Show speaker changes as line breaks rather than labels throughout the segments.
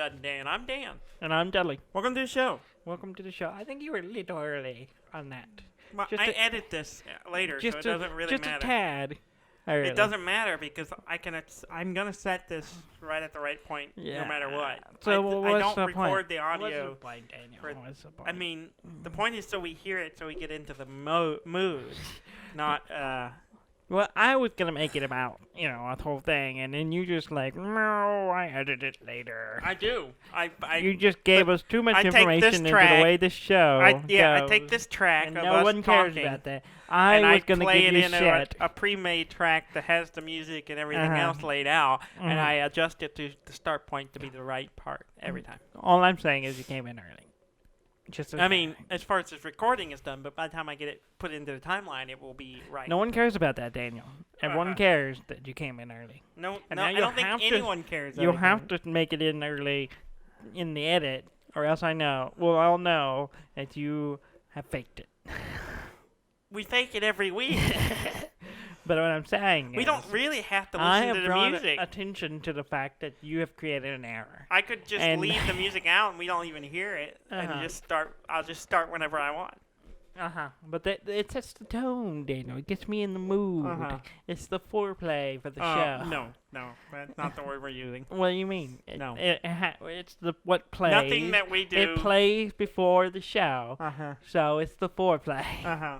Dud, Dan. I'm Dan.
And I'm Dudley.
Welcome to the show.
Welcome to the show. I think you were a little early on that.
Well, I edit this later, so it doesn't really matter.
Just a tad. Early.
It doesn't matter because I'm gonna set this right at the right point, no matter what.
So
I
what's
don't
the point?
record the audio.
What's the point, Daniel? What's the point?
I mean, the point is so we hear it, so we get into the mood, not.
Well, I was gonna make it about a whole thing, and then you just like, no, I edit it later.
I do.
You just gave us too much information into the way this show goes,
I take this track
and
of
no
us
one cares
talking,
about that. I was gonna
play
give
it
you
in
shit.
a pre-made track that has the music and everything else laid out, and I adjust it to the start point to be the right part every time.
All I'm saying is you came in early.
As far as this recording is done, but by the time I get it put into the timeline, it will be right.
No one cares about that, Daniel. Everyone cares that you came in early.
I don't think anyone cares.
You'll have to make it in early in the edit, or else I'll know that you have faked it.
We fake it every week.
But what I'm saying
we
is,
don't really have to listen to the music.
I have drawn attention to the fact that you have created an error.
I could just leave the music out and we don't even hear it, and just start. I'll just start whenever I want.
But it sets the tone, Daniel. It gets me in the mood. It's the foreplay for the show.
No, that's not the word we're using.
What do you mean?
No.
It's what plays.
Nothing that we do.
It plays before the show. So it's the foreplay.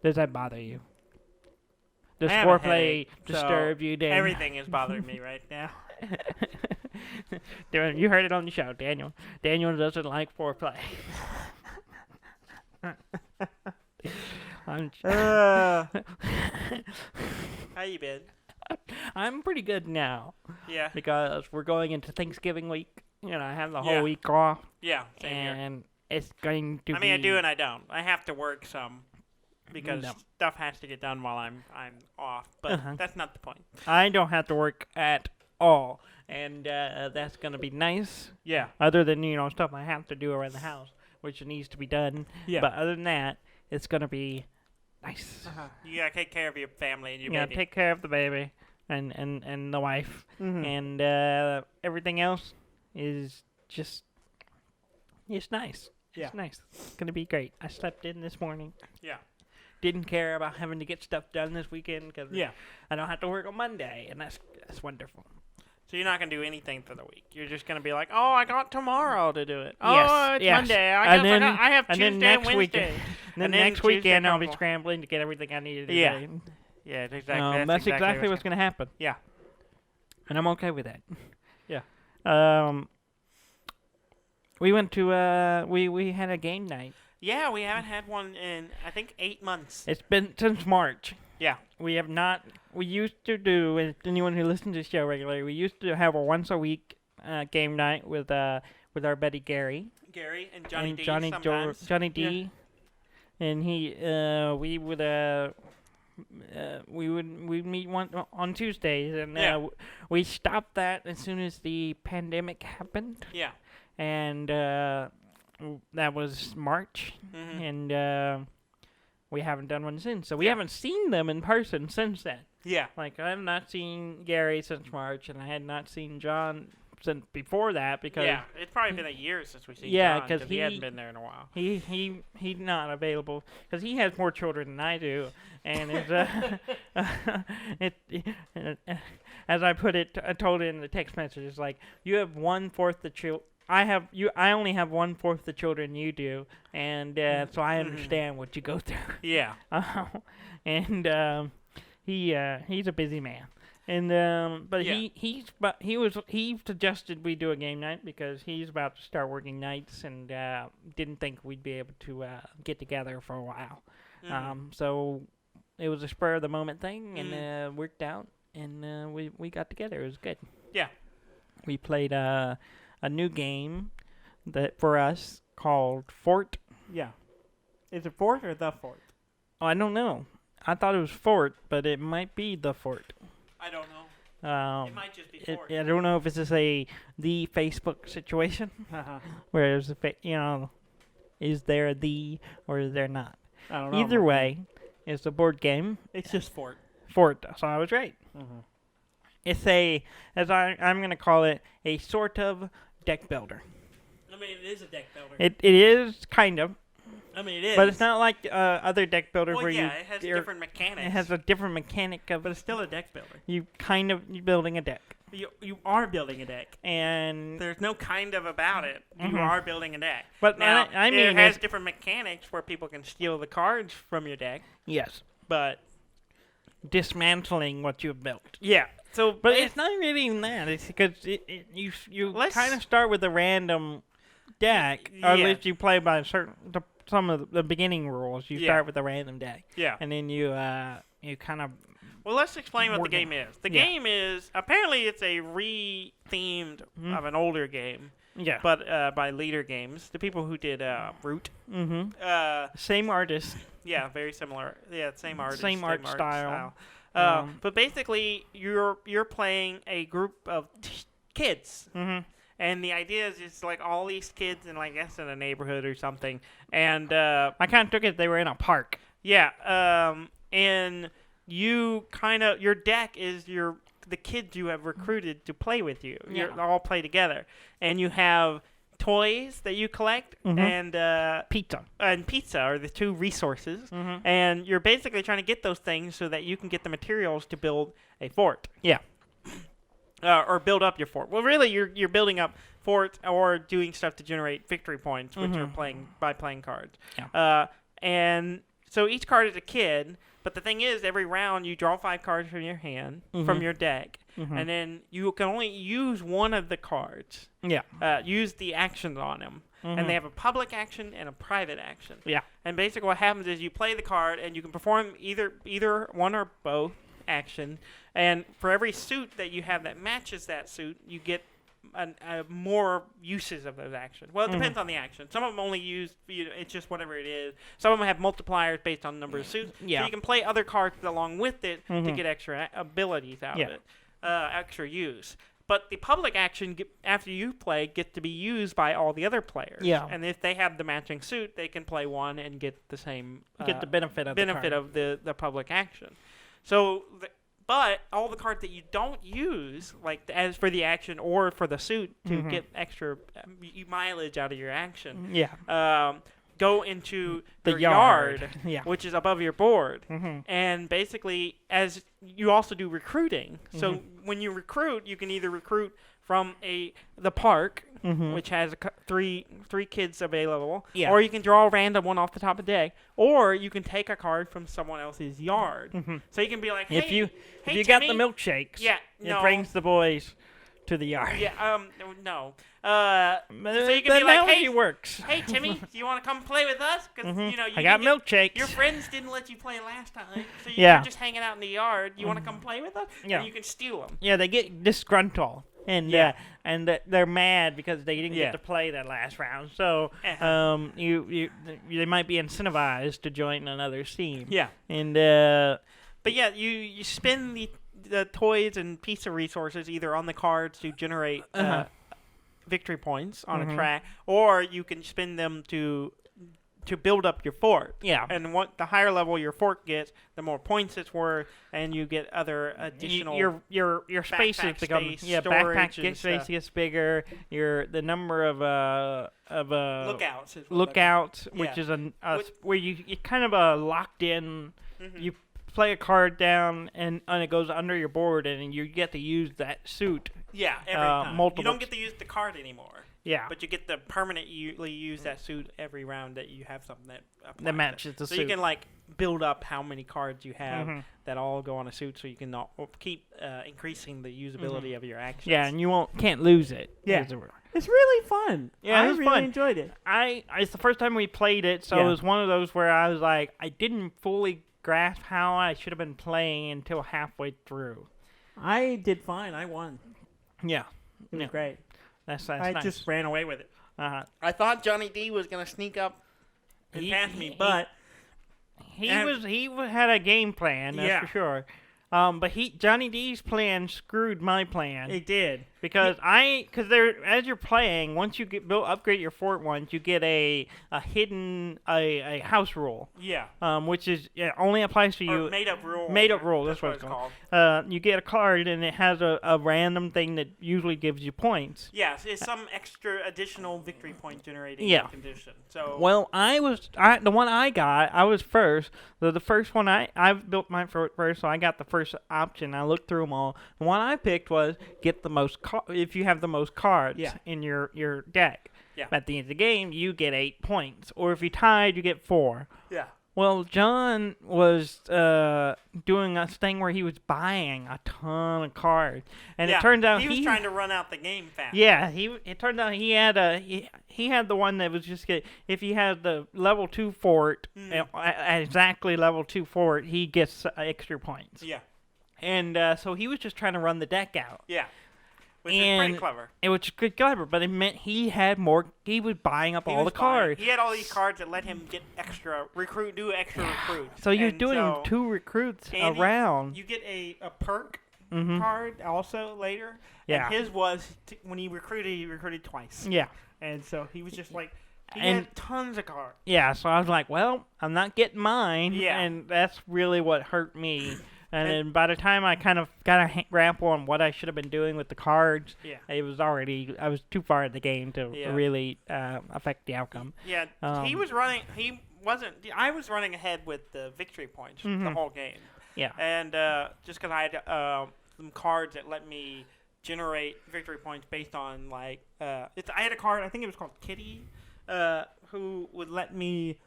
Does that bother you? Does foreplay disturb you, Daniel?
Everything is bothering me right now.
You heard it on the show, Daniel. Daniel doesn't like foreplay.
How you been?
I'm pretty good now.
Yeah.
Because we're going into Thanksgiving week. I have the whole week off.
Yeah, same
and
here.
It's going to be...
I do and I don't. I have to work some because stuff has to get done while I'm off. But that's not the point.
I don't have to work at all. And that's going to be nice.
Yeah.
Other than, stuff I have to do around the house, which needs to be done.
Yeah.
But other than that, it's going to be nice.
You got to take care of your family and your baby.
Yeah, take care of the baby and the wife. And everything else is just... It's nice.
Yeah.
It's nice. It's going to be great. I slept in this morning.
Yeah.
Didn't care about having to get stuff done this weekend because I don't have to work on Monday, and that's wonderful.
So you're not going to do anything for the week. You're just going to be like, oh, I got tomorrow to do it.
Yes,
Oh, it's Monday. I have Tuesday and Wednesday.
And then next weekend I'll be scrambling to get everything I need to do.
Yeah. Yeah, exactly.
That's exactly what's going to happen.
Yeah.
And I'm okay with that.
Yeah.
We went to, we had a game night.
Yeah, we haven't had one in, I think, 8 months.
It's been since March.
Yeah.
We have not, we used to do, and anyone who listens to the show regularly, we used to have a once a week game night with our buddy Gary.
Gary and Johnny D
sometimes. Johnny D. Yeah. And we'd meet on Tuesdays, and we stopped that as soon as the pandemic happened.
Yeah.
And that was March, and we haven't done one since. So we haven't seen them in person since then.
Yeah.
Like, I have not seen Gary since March, and I had not seen John since before that because...
Yeah, it's probably been a year since we've seen John because he hadn't been there in a while.
He's not available because he has more children than I do, and as I put it, I told it in the text message, it's like, you have 1/4 the children. I only have 1/4 the children you do, and so I understand what you go through.
Yeah.
And he's a busy man, and but he suggested we do a game night because he's about to start working nights and didn't think we'd be able to get together for a while. So it was a spur of the moment thing, and worked out, and we got together. It was good.
Yeah.
We played a new game that for us called Fort.
Yeah. Is it Fort or the Fort?
Oh, I don't know. I thought it was Fort, but it might be the Fort.
I don't know. It might just be Fort.
I don't know if this is the Facebook situation, where there's is there the or is there not?
I don't know.
Either way, it's a board game.
It's just Fort.
Fort. So I was right. It's I'm going to call it, a sort of deck builder.
I mean, it is a deck builder.
It is kind of.
I mean, it is.
But it's not like other deck builders where
it has different mechanics.
It has a different mechanic of.
But it's still a deck builder.
You're building a deck.
You are building a deck,
and
there's no kind of about it. You are building a deck.
But
now,
I mean,
it has different mechanics where people can steal the cards from your deck.
Yes,
but
dismantling what you've built.
Yeah. So,
but it's not really even that. It's because you kind of start with a random deck, or at least you play by some of the beginning rules. You start with a random deck.
Yeah.
And then you kind of.
Well, let's explain what the game is. The game is, apparently it's a re-themed of an older game.
Yeah.
But by Leader Games, the people who did Root.
Mm-hmm. Same artist.
Yeah, very similar. Yeah, same artist.
Same art style.
But basically, you're playing a group of kids.
Mm-hmm.
And the idea is it's like all these kids in, I guess, in a neighborhood or something. And
I kind of took it they were in a park.
Yeah. And your deck is the kids you have recruited to play with you. You all play together, and you have toys that you collect, and
pizza.
And pizza are the two resources, and you're basically trying to get those things so that you can get the materials to build a fort.
Yeah.
Or build up your fort. Well, really, you're building up forts or doing stuff to generate victory points, which are playing cards.
Yeah.
And so each card is a kid. But the thing is, every round you draw 5 cards from your hand, from your deck, and then you can only use one of the cards.
Yeah.
Use the actions on them. And they have a public action and a private action.
Yeah.
And basically what happens is you play the card, and you can perform either one or both action. And for every suit that you have that matches that suit, you get more uses of those actions. Well, it depends on the action. Some of them only use, it's just whatever it is. Some of them have multipliers based on the number of suits.
Yeah.
So you can play other cards along with it to get extra abilities out of it, extra use. But the public action, after you play, gets to be used by all the other players.
Yeah.
And if they have the matching suit, they can play one and get the same...
get the benefit of
the public action. So... But all the cards that you don't use, like as for the action or for the suit to get extra mileage out of your action, go into the yard, which is above your board. And basically, as you also do recruiting. So when you recruit, you can either recruit from the park, which has three kids available, or you can draw a random one off the top of the deck, or you can take a card from someone else's yard. So you can be like, hey,
if you
Timmy,
got the milkshakes, it brings the boys to the yard.
Yeah, no. So you can be like, hey,
works.
Hey, Timmy, do you want to come play with us? Because
I got milkshakes.
Your friends didn't let you play last time, so you're just hanging out in the yard. You want to come play with us?
Yeah.
And you can steal them.
Yeah, they get disgruntled. And they're mad because they didn't get to play that last round. So they might be incentivized to join another team.
Yeah.
And
but yeah, you spend the toys and pizza resources either on the cards to generate victory points on a track, or you can spend them to build up your fort.
Yeah.
And the higher level your fort gets, the more points it's worth, and you get other additional
your spaces become backpack space gets bigger. The number of lookouts, which is where you kind of locked in. You play a card down and it goes under your board, and you get to use that suit.
Yeah, every time.
Multiple.
You don't get to use the card anymore.
Yeah.
But you get to permanently use that suit every round that you have something
that matches the suit.
So you can build up how many cards you have that all go on a suit, so you can keep increasing the usability of your actions.
Yeah, and you can't lose it.
Yeah. It's really fun.
Yeah,
I really enjoyed it.
It's the first time we played it, so it was one of those where I was like, I didn't fully grasp how I should have been playing until halfway through.
I did fine. I won.
Yeah.
It was great.
That's
I
nice.
just ran away with it.
I
thought Johnny D was going to sneak up and pass me, but...
He had a game plan, that's for sure. But Johnny D's plan screwed my plan.
It did.
Because there, as you're playing, once you upgrade your fort once, you get a hidden a house rule.
Yeah.
Which is only applies to you.
Or made up rule.
Made up rule. That's what it's called. You get a card and it has a random thing that usually gives you points.
Yes, it's some extra additional victory point generating condition. So.
Well, the one I got, I was first. The first one I built mine first, so I got the first option. I looked through them all. The one I picked was get the most if you have the most cards in your deck.
Yeah.
At the end of the game, you get 8 points, or if you tied, you get 4.
Yeah.
Well, John was doing a thing where he was buying a ton of cards, and it turns out
he was trying to run out the game fast.
Yeah, it turned out he had he had the one that was just if he had the level 2 fort at exactly level 2 fort, he gets extra points.
Yeah.
And so he was just trying to run the deck out.
Yeah. Which is pretty clever.
It was clever, but it meant he had more. He was buying up all the cards.
He had all these cards that let him get extra recruits.
So you're doing 2 recruits around.
You get a perk card also later. Yeah. And his was when he recruited twice.
Yeah.
And so he was just like. He had tons of cards.
Yeah, so I was like, well, I'm not getting mine.
Yeah.
And that's really what hurt me. And then by the time I kind of got a grasp on what I should have been doing with the cards, I was too far in the game to really affect the outcome.
Yeah, he was running. He wasn't. I was running ahead with the victory points the whole game.
Yeah.
And just because I had some cards that let me generate victory points based on I had a card. I think it was called Kitty, who would let me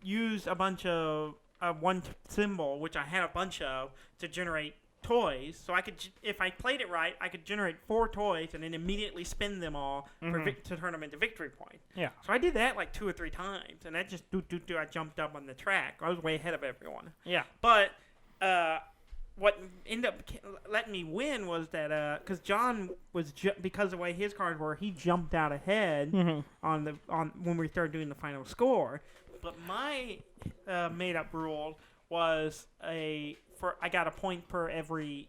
use a bunch of. One symbol, which I had a bunch of, to generate toys. So I could, if I played it right, I could generate 4 toys and then immediately spin them all to turn them into victory points.
Yeah.
So I did that like 2 or 3 times, and that just I jumped up on the track. I was way ahead of everyone.
Yeah.
But what ended up letting me win was that because John was because of the way his cards were, he jumped out ahead on when we started doing the final score. But my made-up rule was I got a point per every.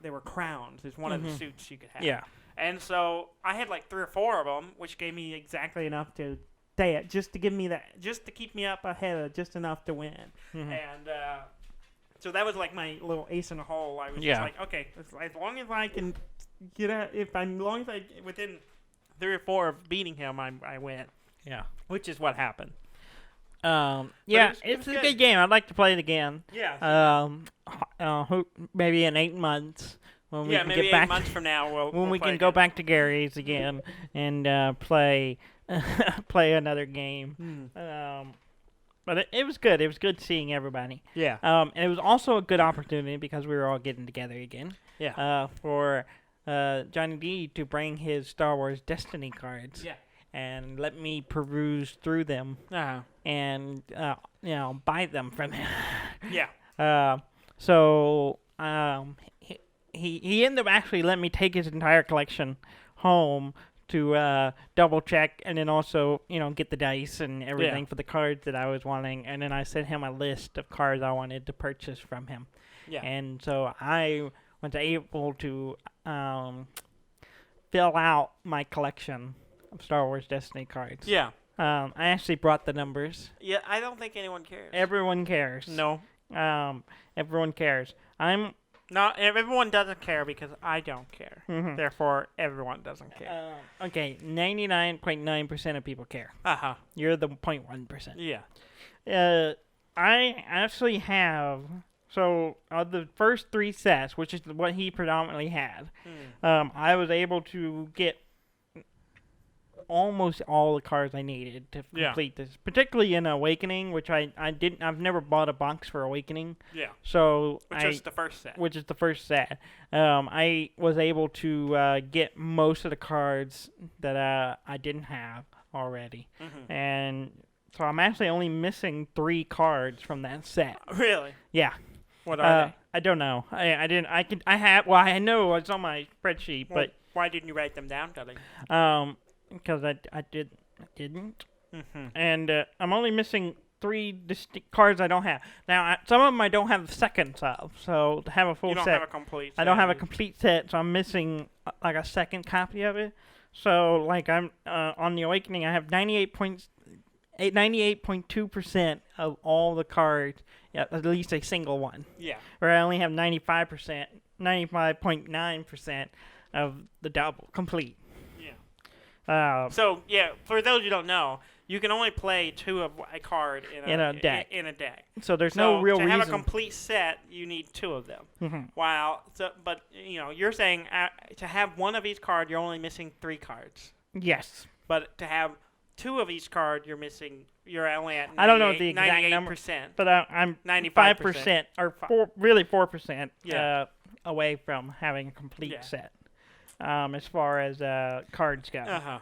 They were crowns. Is one of the suits you could have.
Yeah.
And so I had like 3 or 4 of them, which gave me exactly enough to stay at, just to give me that, just to keep me up ahead, just enough to win. And so that was like my little ace in the hole. I was just like, okay, as long as I can get out, as long as I within 3 or 4 of beating him, I win.
Yeah.
Which is what happened.
It's a good game. I'd like to play it again.
Yeah.
Maybe in 8 months when we can
maybe
get back
8 months from now
we can go back to Gary's again and play another game. But it was good. It was good seeing everybody.
Yeah.
And it was also a good opportunity because we were all getting together again.
Yeah.
For Johnny D to bring his Star Wars Destiny cards.
Yeah.
And let me peruse through them and buy them from him.
Yeah.
So he ended up actually letting me take his entire collection home to double check and then also get the dice and everything for the cards that I was wanting, and then I sent him a list of cards I wanted to purchase from him.
Yeah.
And so I was able to fill out my collection of Star Wars Destiny cards.
Yeah.
I actually brought the numbers.
Yeah, I don't think anyone cares.
Everyone cares.
No.
Everyone cares.
Everyone doesn't care because I don't care. Therefore, everyone doesn't care.
Okay, 99.9% of people care.
Uh-huh.
You're the 0.1%.
Yeah.
I actually have... So, the first 3 sets, which is what he predominantly had, I was able to get almost all the cards I needed to complete this. Particularly in Awakening, which I've never bought a box for Awakening.
Yeah.
So
which is the first set.
Which is the first set. I was able to get most of the cards that I didn't have already. And so I'm actually only missing 3 cards from that set.
Really?
Yeah.
What are they?
I don't know. I know it's on my spreadsheet, but
why didn't you write them down, Dudley?
Because I didn't. And I'm only missing three distinct cards I don't have. Now, some of them I don't have seconds of, so to have a full
You don't
set,
have a complete set.
I don't have a complete set, so I'm missing like a second copy of it. So, like, I'm on the Awakening, I have 98.2% of all the cards, at least a single one.
Yeah.
Where I only have 95.9% of the double complete.
Yeah. So, yeah, for those who don't know, you can only play 2 of a card in a deck.
So there's no real reason.
To have a complete set, you need 2 of them. But you're saying to have 1 of each card, you're only missing 3 cards.
Yes.
But to have 2 of each card, you're only at 98%.
I don't know the exact number, but I'm 95% or 4% away from having a complete set. As far as cards go.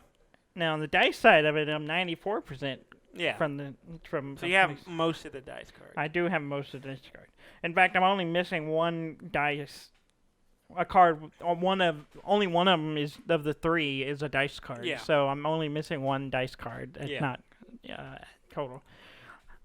Now on the dice side of it, I'm 94%.
Yeah.
From.
So you have most of the dice cards.
I do have most of the dice cards. In fact, I'm only missing one dice. A card. Only one of them is of the 3 is a dice card.
Yeah.
So I'm only missing one dice card. It's not total.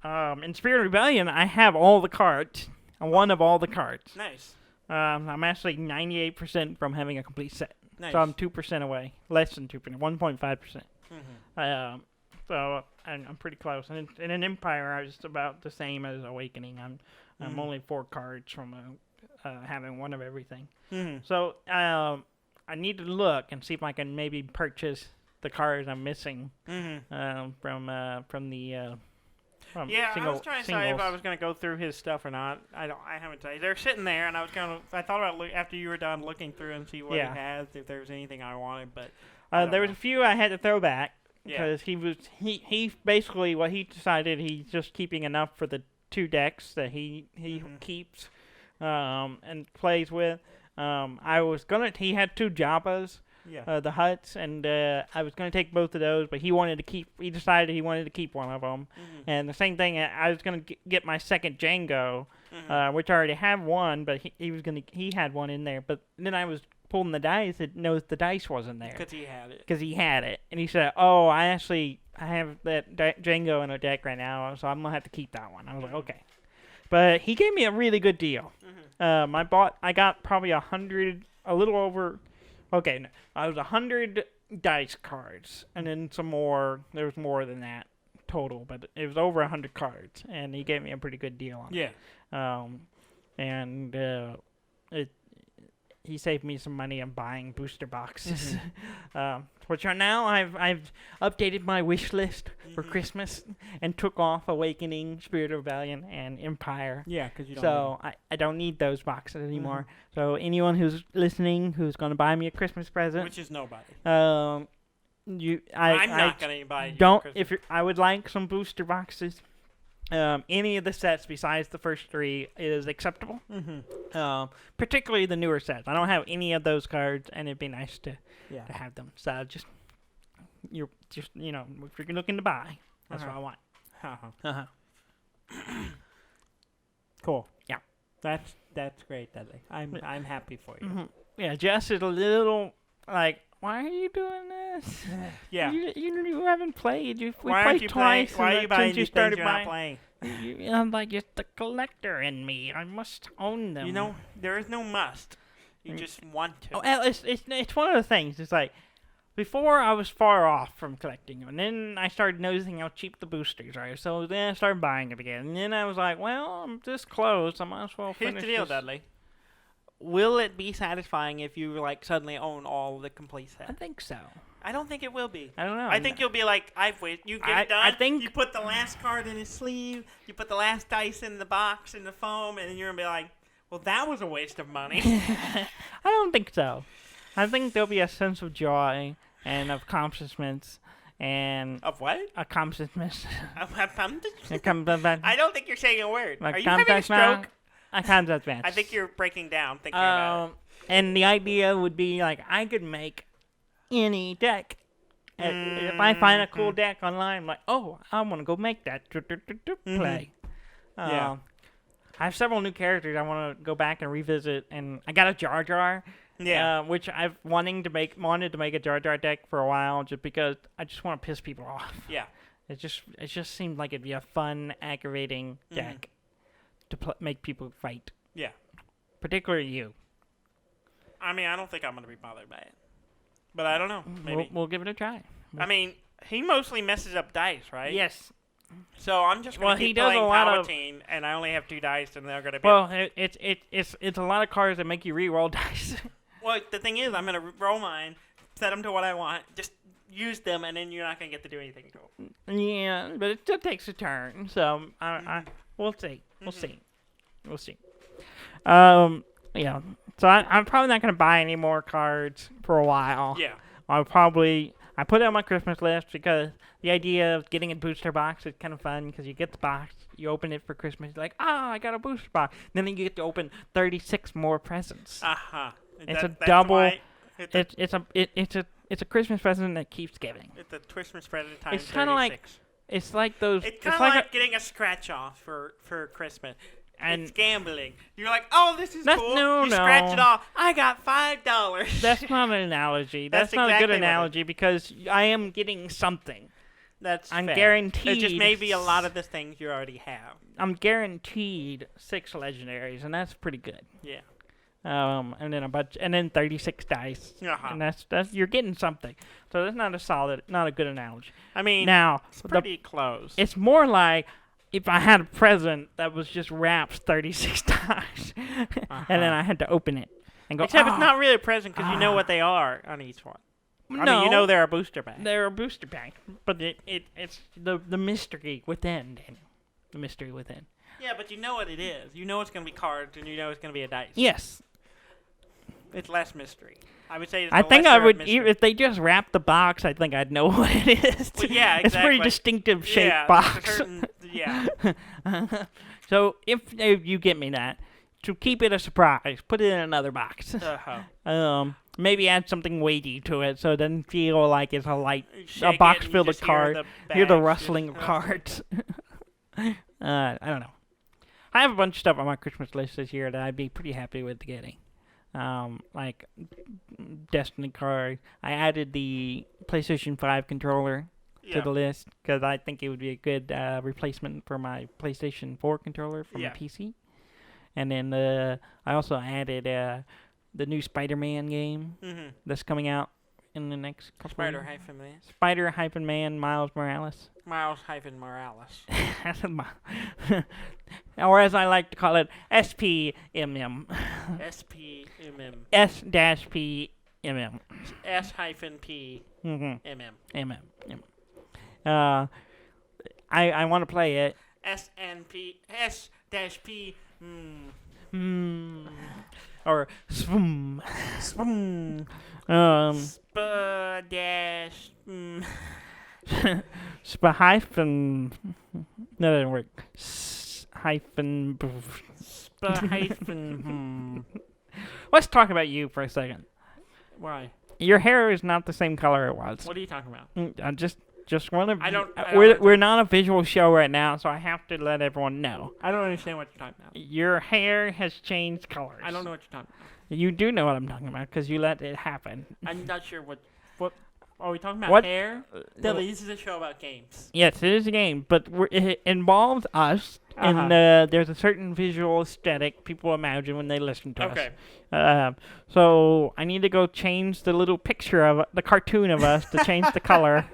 In Spirit of Rebellion, I have all the cards. One of all the cards.
Nice.
I'm actually 98% from having a complete set.
Nice.
So I'm 2% away. Less than 2%. 1.5%. So I'm pretty close. And in an Empire, I was about the same as Awakening. I'm only 4 cards from having one of everything. So I need to look and see if I can maybe purchase the cards I'm missing from the.
I was trying to decide if I was going to go through his stuff or not. I haven't decided. They're sitting there, and I thought about after you were done looking through and see what he has, if there was anything I wanted. But
there was a few I had to throw back because he basically what he decided he's just keeping enough for the 2 decks that he keeps and plays with. He had 2 Jabbas. The huts, and I was going to take both of those, but he decided he wanted to keep one of them. And the same thing, I was going to get my second Django, which I already have one, but he had one in there. But then I was pulling the dice, it knows the dice wasn't there.
Because he had it.
And he said, oh, I have that Django in a deck right now, so I'm going to have to keep that one. I was like, okay. But he gave me a really good deal. I got probably 100, a little over... Okay, no, I was 100 dice cards, and then some more. There was more than that total, but it was over 100 cards, and he gave me a pretty good deal on it. He saved me some money on buying booster boxes, which are now I've updated my wish list for Christmas and took off Awakening, Spirit of Rebellion, and Empire.
Yeah, because you don't.
So I don't need those boxes anymore. So anyone who's listening who's going to buy me a Christmas present,
which is nobody.
I'm
not going to buy you.
I would like some booster boxes. Any of the sets besides the first 3 is acceptable. Particularly the newer sets. I don't have any of those cards, and it'd be nice to have them. So if you're looking to buy, that's what I want.
Cool.
Yeah.
That's great, Dudley. I'm happy for you.
Yeah, Jess is a little like, why are you doing this? You haven't played. We played twice.
Why are you buying
things you're
not playing?
I'm like, it's the collector in me. I must own them.
There is no must. You just want to.
Oh, it's one of the things. It's like, before I was far off from collecting them, and then I started noticing how cheap the boosters are. So then I started buying them again. And then I was like, well, I'm this close. I might as well finish
Here's the deal,
this.
Dudley. Will it be satisfying if you suddenly own all the complete set?
I think so.
I don't think it will be.
I don't know.
I think you'll be like, you get it done.
I think
you put the last card in his sleeve, you put the last dice in the box in the foam, and then you're gonna be like, well, that was a waste of money.
I don't think so. I think there'll be a sense of joy and of accomplishments and
of what?
Accomplishments.
I don't think you're saying a word. Are you having a stroke?
I
think you're breaking down thinking about it.
And the idea would be like, I could make any deck. If I find a cool deck online, I'm like, oh, I want to go make that play. I have several new characters I want to go back and revisit, and I got a Jar Jar, which I've wanted to make a Jar Jar deck for a while, just because I just want to piss people off.
Yeah.
It just seemed like it'd be a fun, aggravating deck to make people fight.
Yeah.
Particularly you.
I mean, I don't think I'm going to be bothered by it. But I don't know. Maybe.
We'll give it a try.
I mean, he mostly messes up dice, right?
Yes.
So I'm just going to keep playing Palpatine, and I only have 2 dice, and they're going to be...
Well, it's a lot of cards that make you re-roll dice.
Well, the thing is, I'm going to roll mine, set them to what I want, just use them, and then you're not going to get to do anything to them.
Yeah, but it still takes a turn, so we'll see. We'll see. We'll see. Yeah. So I'm probably not going to buy any more cards for a while.
Yeah.
I put it on my Christmas list because the idea of getting a booster box is kind of fun because you get the box, you open it for Christmas, you're like, I got a booster box. And then you get to open 36 more presents.
Uh-huh.
It's a double. It's a Christmas present that keeps giving.
It's a Christmas present times 36.
It's kind of like it's like those.
It's kind of like getting a scratch off for Christmas. And it's gambling. You're like, oh, this is cool. You scratch it off. I got $5.
That's not an analogy. That's not exactly a good analogy because I am getting something. I'm
fair.
Guaranteed.
It just may be a lot of the things you already have.
I'm guaranteed 6 legendaries, and that's pretty good.
Yeah.
And then a bunch, and then 36 dice, and that's you're getting something. So that's not a good analogy.
I mean,
now
it's pretty close.
It's more like if I had a present that was just wrapped 36 times, and then I had to open it and go.
Except it's not really a present because you know what they are on each one. I mean, you know they're a booster pack.
They're a booster pack, but it's the mystery within. The mystery within.
Yeah, but you know what it is. You know it's going to be cards, and you know it's going to be a dice.
Yes.
It's less mystery. I would say.
I think I would if they just wrap the box. I think I'd know what it is.
Well, yeah, exactly.
It's a pretty distinctive shaped box.
Yeah.
So if you get me that, to keep it a surprise, put it in another box. Maybe add something weighty to it, so it doesn't feel like it's a box filled with cards. Hear the rustling of cards. I don't know. I have a bunch of stuff on my Christmas list this year that I'd be pretty happy with getting. Like Destiny card. I added the PlayStation 5 controller to the list because I think it would be a good replacement for my PlayStation 4 controller from the PC. And then I also added the new Spider-Man game that's coming out in the next couple of years. Spider-Man Miles Morales.
Miles-Morales.
Or as I like to call it, SPMM.
SPMM.
S-P-M-M.
S-P MM.
I want to play it.
S-P
Or swoom.
Swoom.
Dash. Hyphen. No, that didn't work. Hyphen.
Hyphen.
Let's talk about you for a second.
Why?
Your hair is not the same color it was.
What are you talking about?
I just want to.
We're
we're not a visual show right now, so I have to let everyone know.
I don't understand what you're talking about.
Your hair has changed colors.
I don't know what you're talking about.
You do know what I'm talking about because you let it happen.
I'm not sure what. Are we talking about hair? Dudley, this is a show about games.
Yes, it is a game, but it involves us, and there's a certain visual aesthetic people imagine when they listen to us. So I need to go change the little picture of the cartoon of us to change the color.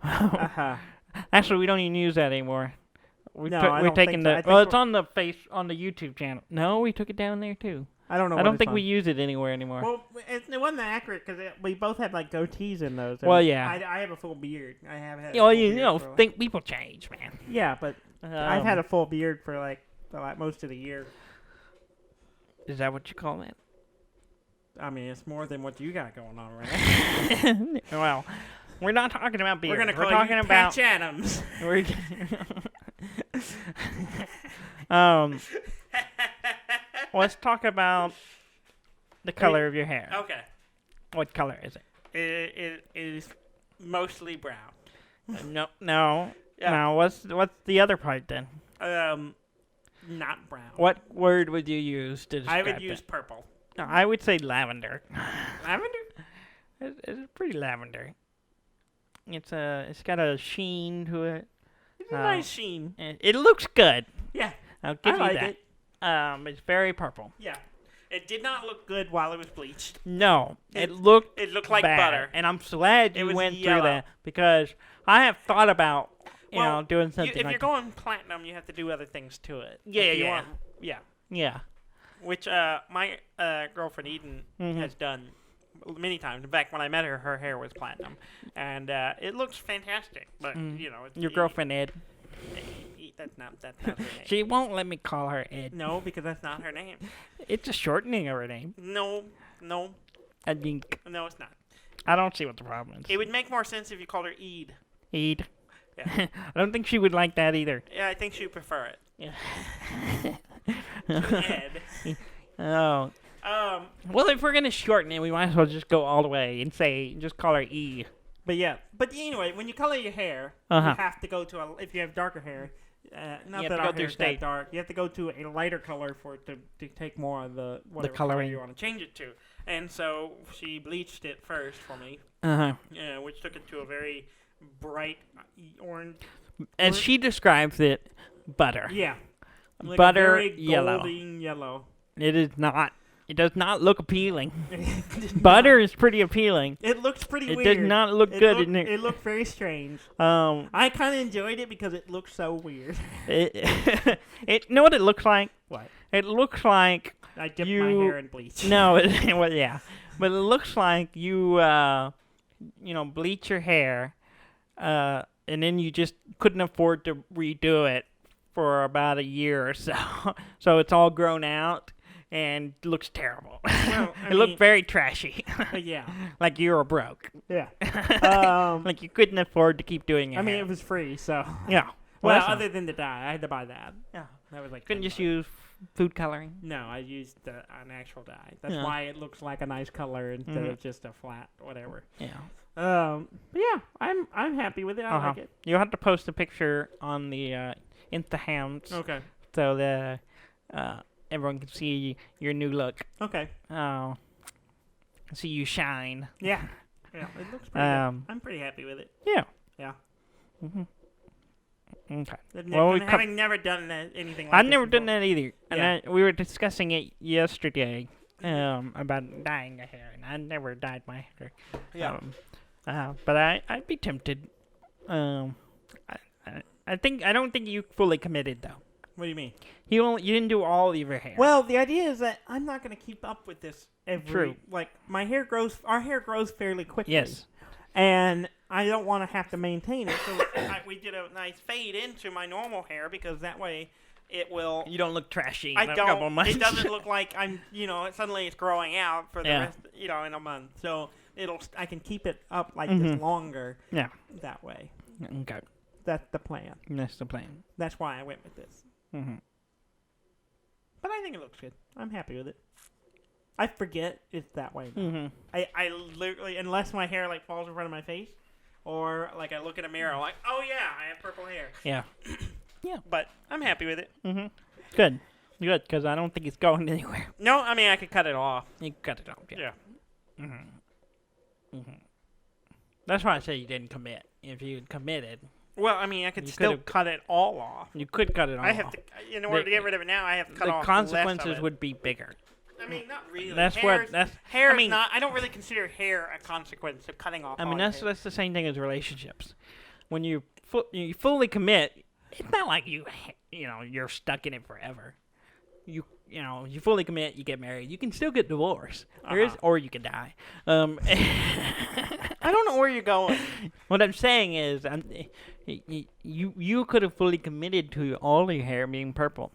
Actually, we don't even use that anymore. We're taking it's on the YouTube channel. No, we took it down there too.
I don't know.
I don't think we use it anywhere anymore.
Well, it wasn't accurate because we both had like goatees in those.
Well, yeah.
I have a full beard. I have had.
Think people change, man.
Yeah, but I've had a full beard for like most of the year.
Is that what you call it?
I mean, it's more than what you got going on right now.
Well, we're not talking about beard.
We're talking about Patch Adams.
Let's talk about the color of your hair.
Okay.
What color is it?
It is mostly brown.
No.
Yeah.
Now, what's the other part then?
Not brown.
What word would you use to describe
I would use purple.
No, I would say lavender.
Lavender?
It's pretty lavender. It's got a sheen to it.
It's a nice sheen.
It looks good.
Yeah,
I'll give you
like
that.
it.
It's very purple.
Yeah, it did not look good while it was bleached.
No, it looked
like
bad.
butter.
And I'm glad you went through that because I have thought about doing something
if
like
you're going platinum, you have to do other things to it.
Yeah.
Yeah. Which my girlfriend Eden has done many times. In fact, when I met her, her hair was platinum, and it looks fantastic. But
your girlfriend Ed.
That's not her name.
She won't let me call her Ed.
No, because that's not her name.
It's a shortening of her name.
No.
I think.
No, it's not.
I don't see what the problem is.
It would make more sense if you called her Ede.
Ed.
Yeah.
I don't think she would like that either.
Yeah, I think she would prefer it.
Yeah.
Ed.
Oh. Well, if we're gonna shorten it, we might as well just go all the way and just call her E.
But anyway, when you color your hair, you have to go to if you have darker hair. Not that our hair is that dark. You have to go to a lighter color for it to take more of the color you want to change it to. And so she bleached it first for me. Which took it to a very bright orange.
As she describes it, butter.
Yeah. Like
butter
a very
yellow.
Golden yellow.
It is not. It does not look appealing. Butter is pretty appealing.
It looks pretty weird.
It does not look good.
It looked very strange. I kind of enjoyed it because it looked so weird.
You know what it looks like?
What?
It looks like
I dipped my hair in bleach.
No, well, yeah. But it looks like you bleach your hair, and then you just couldn't afford to redo it for about a year or so. So it's all grown out. And looks terrible. Well, it looked very trashy.
Yeah.
Like you were broke.
Yeah.
Like you couldn't afford to keep doing it.
I mean, it was free, so.
Yeah.
Well, other than the dye, I had to buy that.
Yeah.
That was like.
Couldn't just use food coloring?
No, I used an actual dye. That's why it looks like a nice color instead of just a flat whatever.
Yeah.
But yeah, I'm happy with it. I like it.
You'll have to post a picture on the Instahams.
Okay.
So the everyone can see your new look.
Okay.
Oh. See you shine.
Yeah. Yeah, it looks pretty good. I'm pretty happy with it.
Yeah.
Yeah.
Okay.
Having never done anything like
I've
this
never
before.
done that either. And we were discussing it yesterday about dyeing your hair, and I never dyed my hair.
Yeah.
But I'd be tempted. I don't think you fully committed though.
What do you mean?
You didn't do all of your hair.
Well, the idea is that I'm not going to keep up with this
True.
Like, our hair grows fairly quickly.
Yes.
And I don't want to have to maintain it. So we did a nice fade into my normal hair because that way it will...
You don't look trashy in a couple months.
It doesn't look like I'm, suddenly it's growing out for the rest, in a month. So I can keep it up like this longer.
Yeah.
That way.
Okay.
That's the plan.
That's the plan.
That's why I went with this. But I think it looks good. I'm happy with it. I forget it's that way now. I literally, unless my hair falls in front of my face, or I look in a mirror, like, oh yeah, I have purple hair.
Yeah. Yeah.
But I'm happy with it.
Good, because I don't think it's going anywhere.
No, I mean I could cut it off.
You can cut it off. Yeah.
Yeah.
That's why I say you didn't commit. If you had committed.
Well, I mean, I could still cut it all off.
You could cut it all off.
I have to, in order to get rid of it now, I have to cut off
the consequences
less of it.
would be bigger.
I mean, not really.
Hair
is not. I don't really consider hair a consequence of cutting off.
I mean, that's the same thing as relationships. When you fully commit, it's not like you're stuck in it forever. You fully commit, you get married. You can still get divorced. Or you can die.
I don't know where you're going.
What I'm saying is, you could have fully committed to all your hair being purple.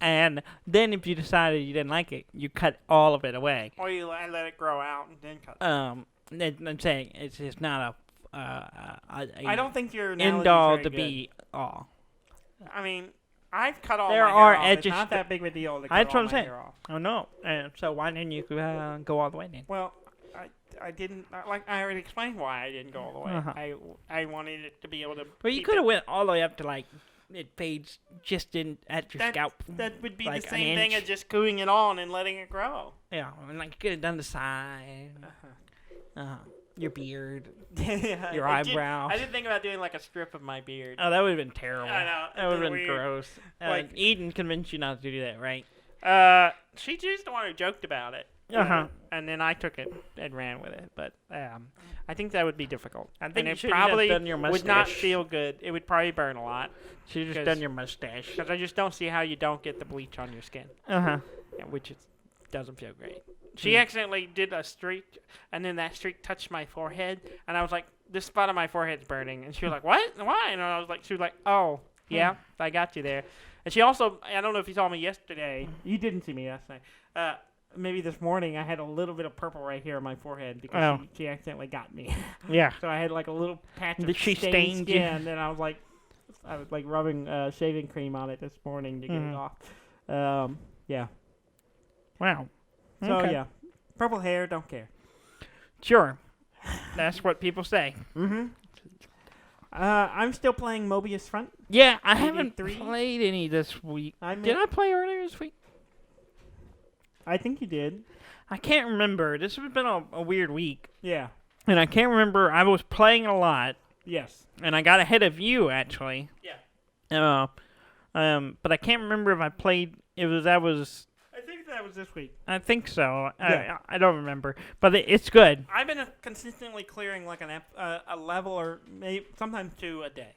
And then if you decided you didn't like it, you cut all of it away.
Or you let it grow out and then cut it.
I'm saying it's just not
I don't think your
end all to be all.
I mean, I've cut all
there
my
are
hair off.
edges.
It's not that big of a deal to cut
That's what
all
I'm
my
saying.
hair off.
Oh no! So why didn't you go all the way then?
Well, I didn't I already explained why I didn't go all the way. I wanted it to be able to.
Well, you could have went all the way up to it fades just at your scalp.
That would be the same thing as just gluing it on and letting it grow.
Yeah, and you could have done the side.
Your beard.
Your eyebrow.
I didn't think about doing like a strip of my beard.
Oh, that would have been terrible.
I know.
That would have been
weird.
gross.
Like
Eden convinced you not to do that, right?
She's the one who joked about it. And then I took it and ran with it. But I think that would be difficult.
I think
it
you
probably
done your mustache.
would not feel good. It would probably burn a lot.
Should have just done your mustache.
Because I just don't see how you don't get the bleach on your skin. Which doesn't feel great. She accidentally did a streak, and then that streak touched my forehead, and I was like, this spot on my forehead's burning. And she was like, what? Why? And I was like, she was like, oh, yeah, I got you there. And she also, I don't know if you saw me yesterday. You didn't see me yesterday. Maybe this morning I had a little bit of purple right here on my forehead because she accidentally got me.
Yeah.
So I had like a little patch of
she
stained
stained you?
skin, and I was like rubbing shaving cream on it this morning to get it off. Yeah.
Wow.
So
Okay.
yeah, purple hair, don't care.
Sure. That's what people say.
I'm still playing Mobius Front.
Yeah, I haven't
83?
played any this week.
Did
Did I play earlier this week?
I think you did.
I can't remember. This has been a weird week.
Yeah.
And I can't remember. I was playing a lot,
Yes.
and I got ahead of you, actually.
Yeah.
But I can't remember if I played...
I think that was this week.
I think so.
Yeah.
I don't remember. But it's good.
I've been consistently clearing like a level or maybe sometimes two a day.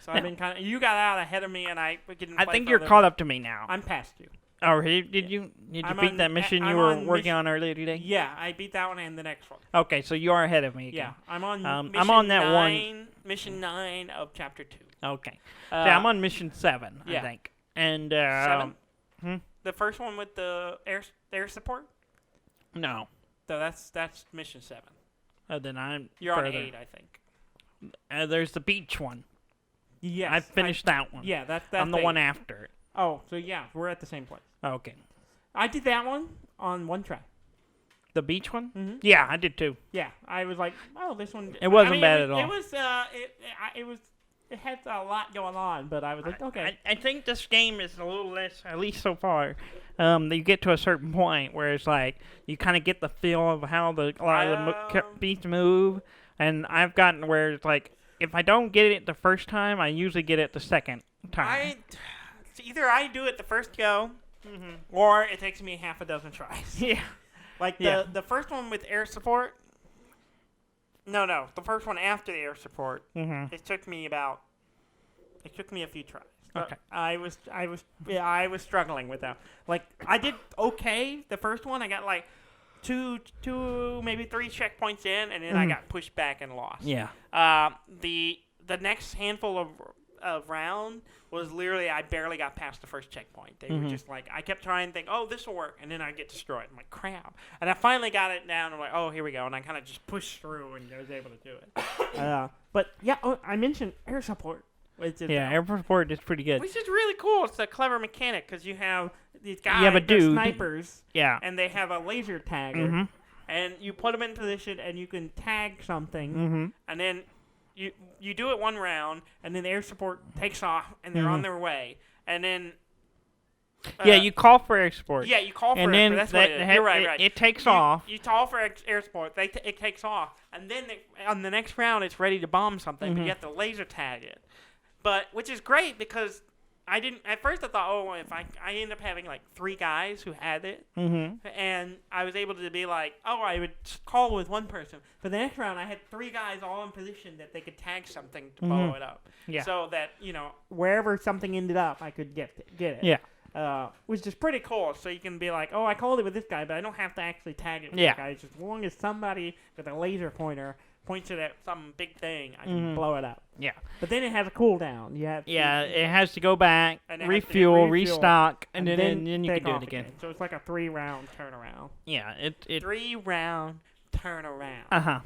So I've been kind of. You got out ahead of me, and I didn't.
I
play
think
for
you're
other-
caught up to me now.
I'm past you.
Oh, did you
I'm
beat
on-
that mission you
I'm
were
on
working
mission-
on earlier today?
Yeah, I beat that one and the next one.
Okay, so you are ahead of me again.
Yeah, I'm on.
I'm
mission
on that one-
9, Mission 9 of Chapter 2.
Okay. Yeah, I'm on mission 7, I
yeah.
think. And
7. The first one with the air support.
no.
So that's Mission 7.
Then I'm
You're on
further.
8, I think.
There's the beach one.
Yes.
I finished that one.
Yeah, that's
I'm the
8.
one after it.
Oh, so yeah, we're at the same place.
Okay.
I did that one on one try.
The beach one?
Mhm.
Yeah, I did too.
Yeah, I was like, oh, this one.
It wasn't
I mean,
bad
it
at
was,
all.
It was. It had a lot going on, but I was like, okay.
I think this game is a little less, at least so far. You get to a certain point where it's like you kind of get the feel of how a lot of the beats move, and I've gotten where it's like if I don't get it the first time, I usually get it the second time.
Either I do it the first go, or it takes me half a dozen tries.
Yeah.
Like the first one with air support. No, the first one after the air support. It took me a few tries.
Okay.
I was struggling with that. Like I did okay the first one. I got like two maybe 3 checkpoints in, and then I got pushed back and lost.
Yeah.
The next handful of round was literally I barely got past the first checkpoint. They were just like I kept trying to think, oh, this will work, and then I get destroyed. I'm like, crap. And I finally got it down. I'm like, oh, here we go, and I kind of just pushed through and I was able to do it. But yeah, I mentioned air support.
Air support is pretty good.
Which is really cool. It's a clever mechanic because you have these guys,
You have a
they're
dude.
snipers,
Yeah.
and they have a laser tagger, and you put them in position, and you can tag something, and then you do it one round, and then the air support takes off, and they're on their way, and then
you call for air support.
Yeah, you call for
and
air
then
support. That's what it is. You're right.
It takes off.
You call for air support. It takes off, and then on the next round, it's ready to bomb something, but you have to laser tag it. But which is great because I didn't at first. I thought, oh, if I ended up having like 3 guys who had it, and I was able to be like, oh, I would call with one person. For the next round, I had 3 guys all in position that they could tag something to blow it up.
Yeah.
So that wherever something ended up, I could get it.
Yeah.
Which is pretty cool. So you can be like, oh, I called it with this guy, but I don't have to actually tag it with
Yeah.
this guy. It's just as long as somebody with a laser pointer points it at some big thing, I can blow it up.
Yeah.
But then it has a cooldown. You have
It has to go back,
And it has to
refuel,
refuel,
restock, and then you
take
can do
off
it again.
So it's like a 3-round turnaround.
Yeah.
3-round turnaround.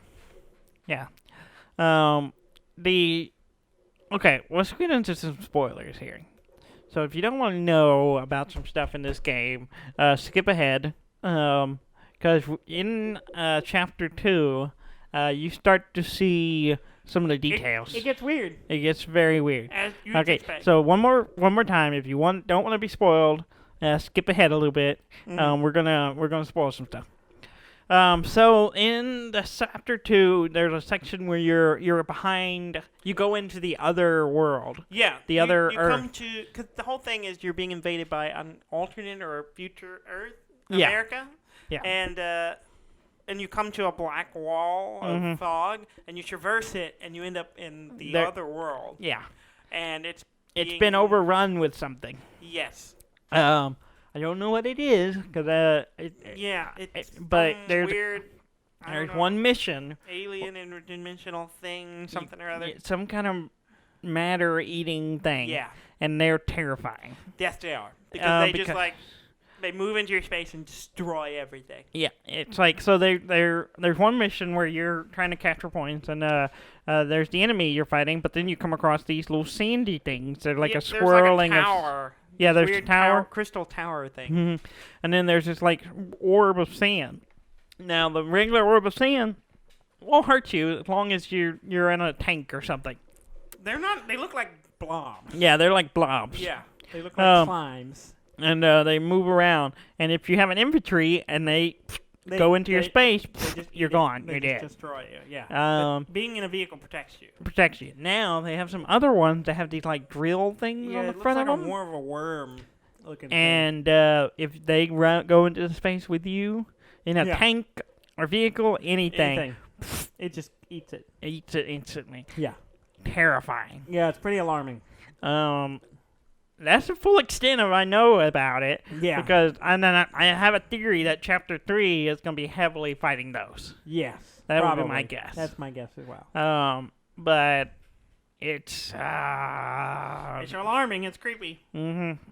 Yeah. Okay, let's get into some spoilers here. So if you don't want to know about some stuff in this game, skip ahead. Because in Chapter 2, you start to see some of the details.
It gets weird.
It gets very weird.
As you
Okay,
expect.
so one more time, if you don't want to be spoiled, skip ahead a little bit. We're gonna spoil some stuff. So in the chapter 2, there's a section where you're behind. You go into the other world.
Yeah.
The other
you
Earth.
come to, because the whole thing is you're being invaded by an alternate or a future Earth,
Yeah.
America.
Yeah.
And you come to a black wall of fog, and you traverse it, and you end up in the other world.
Yeah.
And it's
been overrun with something.
Yes.
I don't know what it is because
It's
but there's
weird.
there's one mission,
alien interdimensional thing, something or other.
some kind of matter-eating thing.
Yeah.
And they're terrifying.
Yes, they are because they move into your space and destroy everything.
Yeah, it's like so. There's one mission where you're trying to capture points, and there's the enemy you're fighting, but then you come across these little sandy things. They're like a swirling
there's like a tower.
Yeah, there's
weird
a tower,
crystal tower thing.
And then there's this like orb of sand. Now the regular orb of sand won't hurt you as long as you're in a tank or something.
They're not. They look like blobs.
Yeah, they're like blobs.
Yeah, they look like slimes.
And they move around. And if you have an infantry and they go into your space, you're gone. You're dead.
Destroy you. Yeah.
But
being in a vehicle protects you.
Protects you. Now they have some other ones that have these like drill things on the front of them.
More of a worm looking
and if they go into the space with you in a tank or vehicle, anything,
it just eats it.
Eats it instantly.
Yeah.
Terrifying.
Yeah, it's pretty alarming.
That's the full extent of I know about it.
Yeah.
Because I have a theory that Chapter 3 is going to be heavily fighting those.
Yes.
That would be my guess.
That's my guess as well.
But it's...
it's alarming. It's creepy.
Mm-hmm.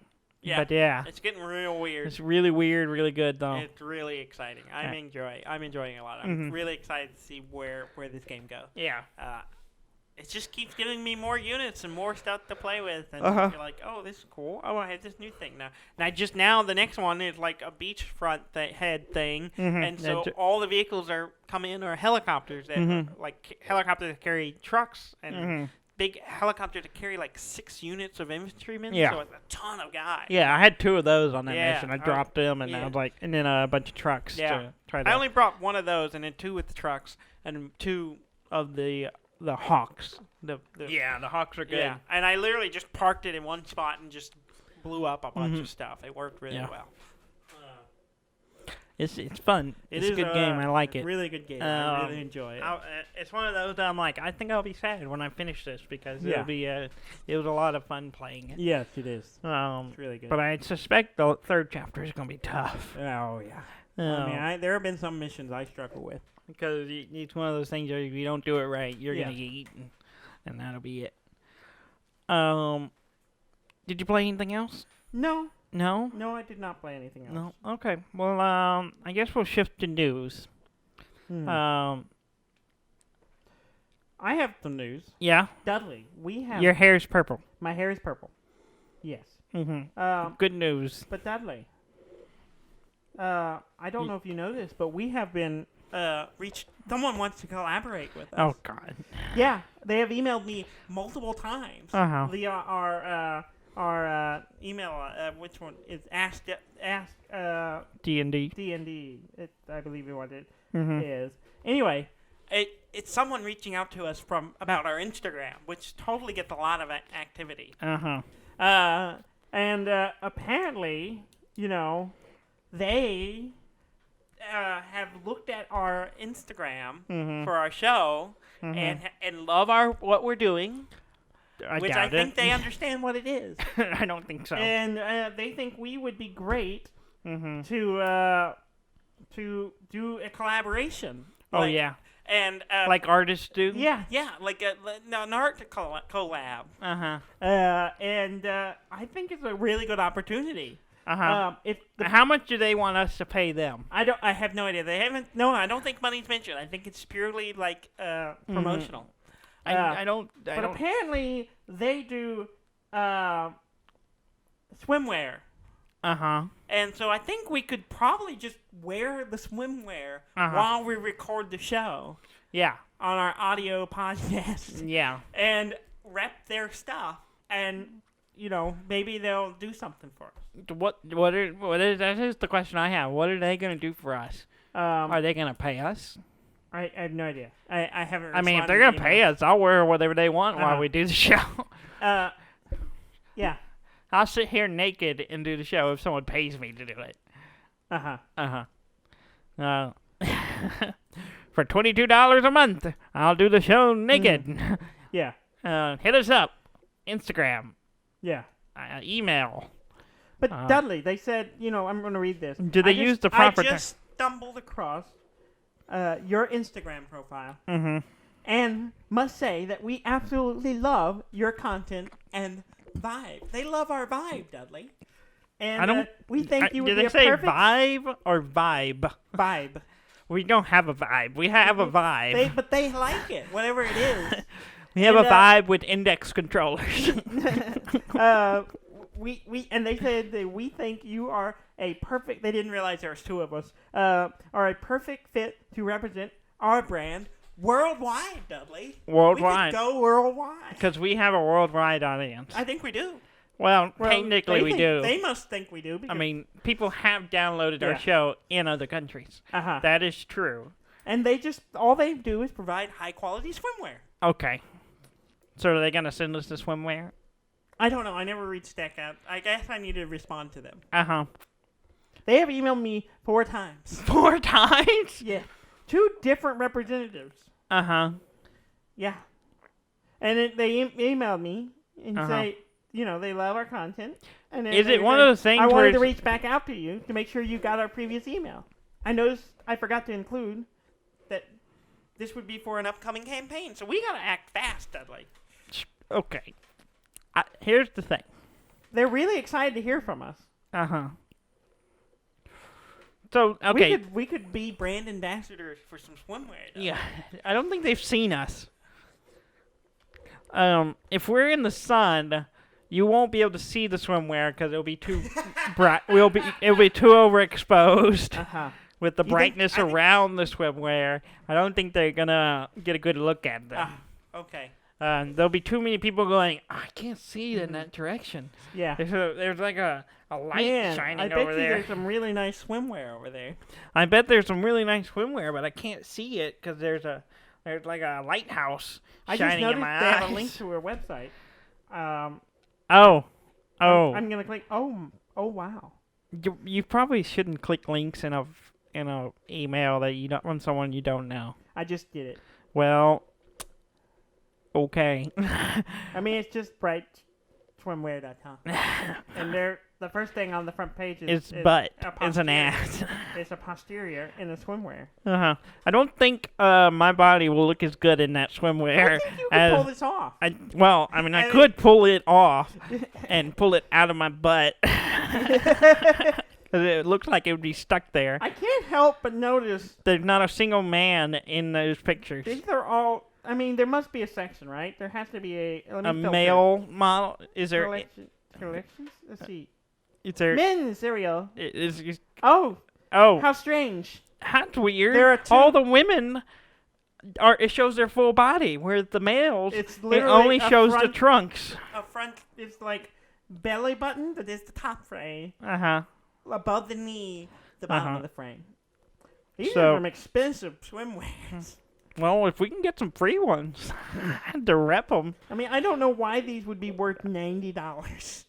Yeah.
But yeah.
It's getting real weird.
It's really weird, really good, though.
It's really exciting. I'm enjoying it a lot. I'm really excited to see where this game goes.
Yeah.
It just keeps giving me more units and more stuff to play with, and you're like, oh, this is cool. Oh, I have this new thing now. Now the next one is like a beachfront head thing, and so all the vehicles are coming in are helicopters that are like helicopters that carry trucks and big helicopters that carry like 6 units of infantrymen.
Yeah.
So it's a ton of guys.
Yeah, I had 2 of those on that
Yeah.
mission. I dropped them, and I was like, and then a bunch of trucks to try to.
I only brought 1 of those, and then 2 with the trucks, and 2 of the Hawks. The
Hawks are good.
Yeah, and I literally just parked it in one spot and just blew up a bunch of stuff. It worked really well.
It's fun. It's a good game. I like it.
Really good game. I really enjoy it.
It's one of those that I'm like, I think I'll be sad when I finish this because it'll be it was a lot of fun playing it.
Yes, it is.
It's
really good.
But I suspect the 3rd chapter is going to be tough.
Oh yeah. I mean, there have been some missions I struggle with.
Because it's one of those things where if you don't do it right, you're going to get eaten. And that'll be it. Did you play anything else?
No.
No?
No, I did not play anything else.
No? Okay. Well, I guess we'll shift to news.
I have some news.
Yeah?
Dudley, we have...
Your hair's purple.
My hair is purple. Yes.
Good news.
But Dudley, I don't know if you know this, but we have been... someone wants to collaborate with us.
Oh God!
Yeah, they have emailed me multiple times via our email. Which one is ask
D&D.
D&D? I believe what it is. Anyway, it's someone reaching out to us about our Instagram, which totally gets a lot of activity. And apparently, they. Have looked at our Instagram for our show and love what we're doing, which I think they understand what it is.
I don't think so.
And they think we would be great to do a collaboration. And
like artists do.
Yeah, like an art collab. And I think it's a really good opportunity.
How much do they want us to pay them?
I have no idea. They haven't. No, I don't think money's mentioned. I think it's purely like promotional.
I don't.
But apparently they do swimwear. And so I think we could probably just wear the swimwear while we record the show.
Yeah.
On our audio podcast.
Yeah.
And rep their stuff and. Maybe they'll do something for us.
That is the question I have. What are they going to do for us? Are they gonna pay us?
I have no idea. I haven't.
I mean, if
responded
they're
to
gonna pay
email.
us, I'll wear whatever they want while we do the show.
Yeah.
I'll sit here naked and do the show if someone pays me to do it. For $22 a month, I'll do the show naked.
Yeah.
Hit us up. Instagram.
Yeah.
Email.
But Dudley, they said, I'm going to read this.
Do they use the proper
I just stumbled across your Instagram profile.
Mm-hmm.
And must say that we absolutely love your content and vibe. They love our vibe, Dudley. And we think you would be a perfect...
Did they say vibe or vibe?
Vibe.
We don't have a vibe. We have a vibe.
But they like it, whatever it is.
We have a vibe with index controllers.
And they said that we think you are a perfect... They didn't realize there was two of us. Are a perfect fit to represent our brand worldwide, Dudley.
Worldwide.
We could go worldwide.
Because we have a worldwide audience.
I think we do.
Well, technically we do.
They must think we do.
I mean, people have downloaded our show in other countries. That is true.
And all they do is provide high-quality swimwear.
Okay. So are they going to send us the swimwear?
I don't know. I never reached back out. I guess I need to respond to them. They have emailed me 4 times.
4 times?
Yeah. 2 different representatives. Yeah. And they emailed me and say, they love our content. And
is it one of those things
I
where
wanted to reach back out to you to make sure you got our previous email. I noticed I forgot to include that this would be for an upcoming campaign, so we got to act fast, Dudley.
Okay. Here's the thing.
They're really excited to hear from us.
So, okay.
We could be brand ambassadors for some swimwear.
Yeah. I don't think they've seen us. If we're in the sun, you won't be able to see the swimwear because it'll be too bright. It'll be too overexposed with the brightness around the swimwear. I don't think they're gonna get a good look at them.
Okay.
There'll be too many people going, I can't see in that direction.
Yeah.
There's like a light shining over there.
I bet there's some really nice swimwear over there.
I bet there's some really nice swimwear, but I can't see it because there's like a lighthouse shining in my eyes.
I just noticed they have a link to our website. I'm gonna click. Oh wow.
You probably shouldn't click links in a email that you don't from someone you don't know.
I just did it.
Well, okay.
I mean, it's just brightswimwear.com, and the first thing on the front page is
butt. It's an ass.
It's a posterior in the swimwear.
I don't think my body will look as good in that swimwear.
I think you can pull this off.
I could pull it off and pull it out of my butt. It looks like it would be stuck there.
I can't help but notice
there's not a single man in those pictures.
These are all. I mean, there must be a section, right? There has to be a
male model. Is there
collections? Let's see.
Is there
men's cereal?
Oh,
how strange.
That's weird.
There are 2.
All the women it shows their full body, whereas the males it only shows the trunks.
A front is like belly button, but there's the top frame. Above the knee, the bottom of the frame. These are some expensive swimwears.
Well, if we can get some free ones, I had to rep them.
I mean, I don't know why these would be worth $90.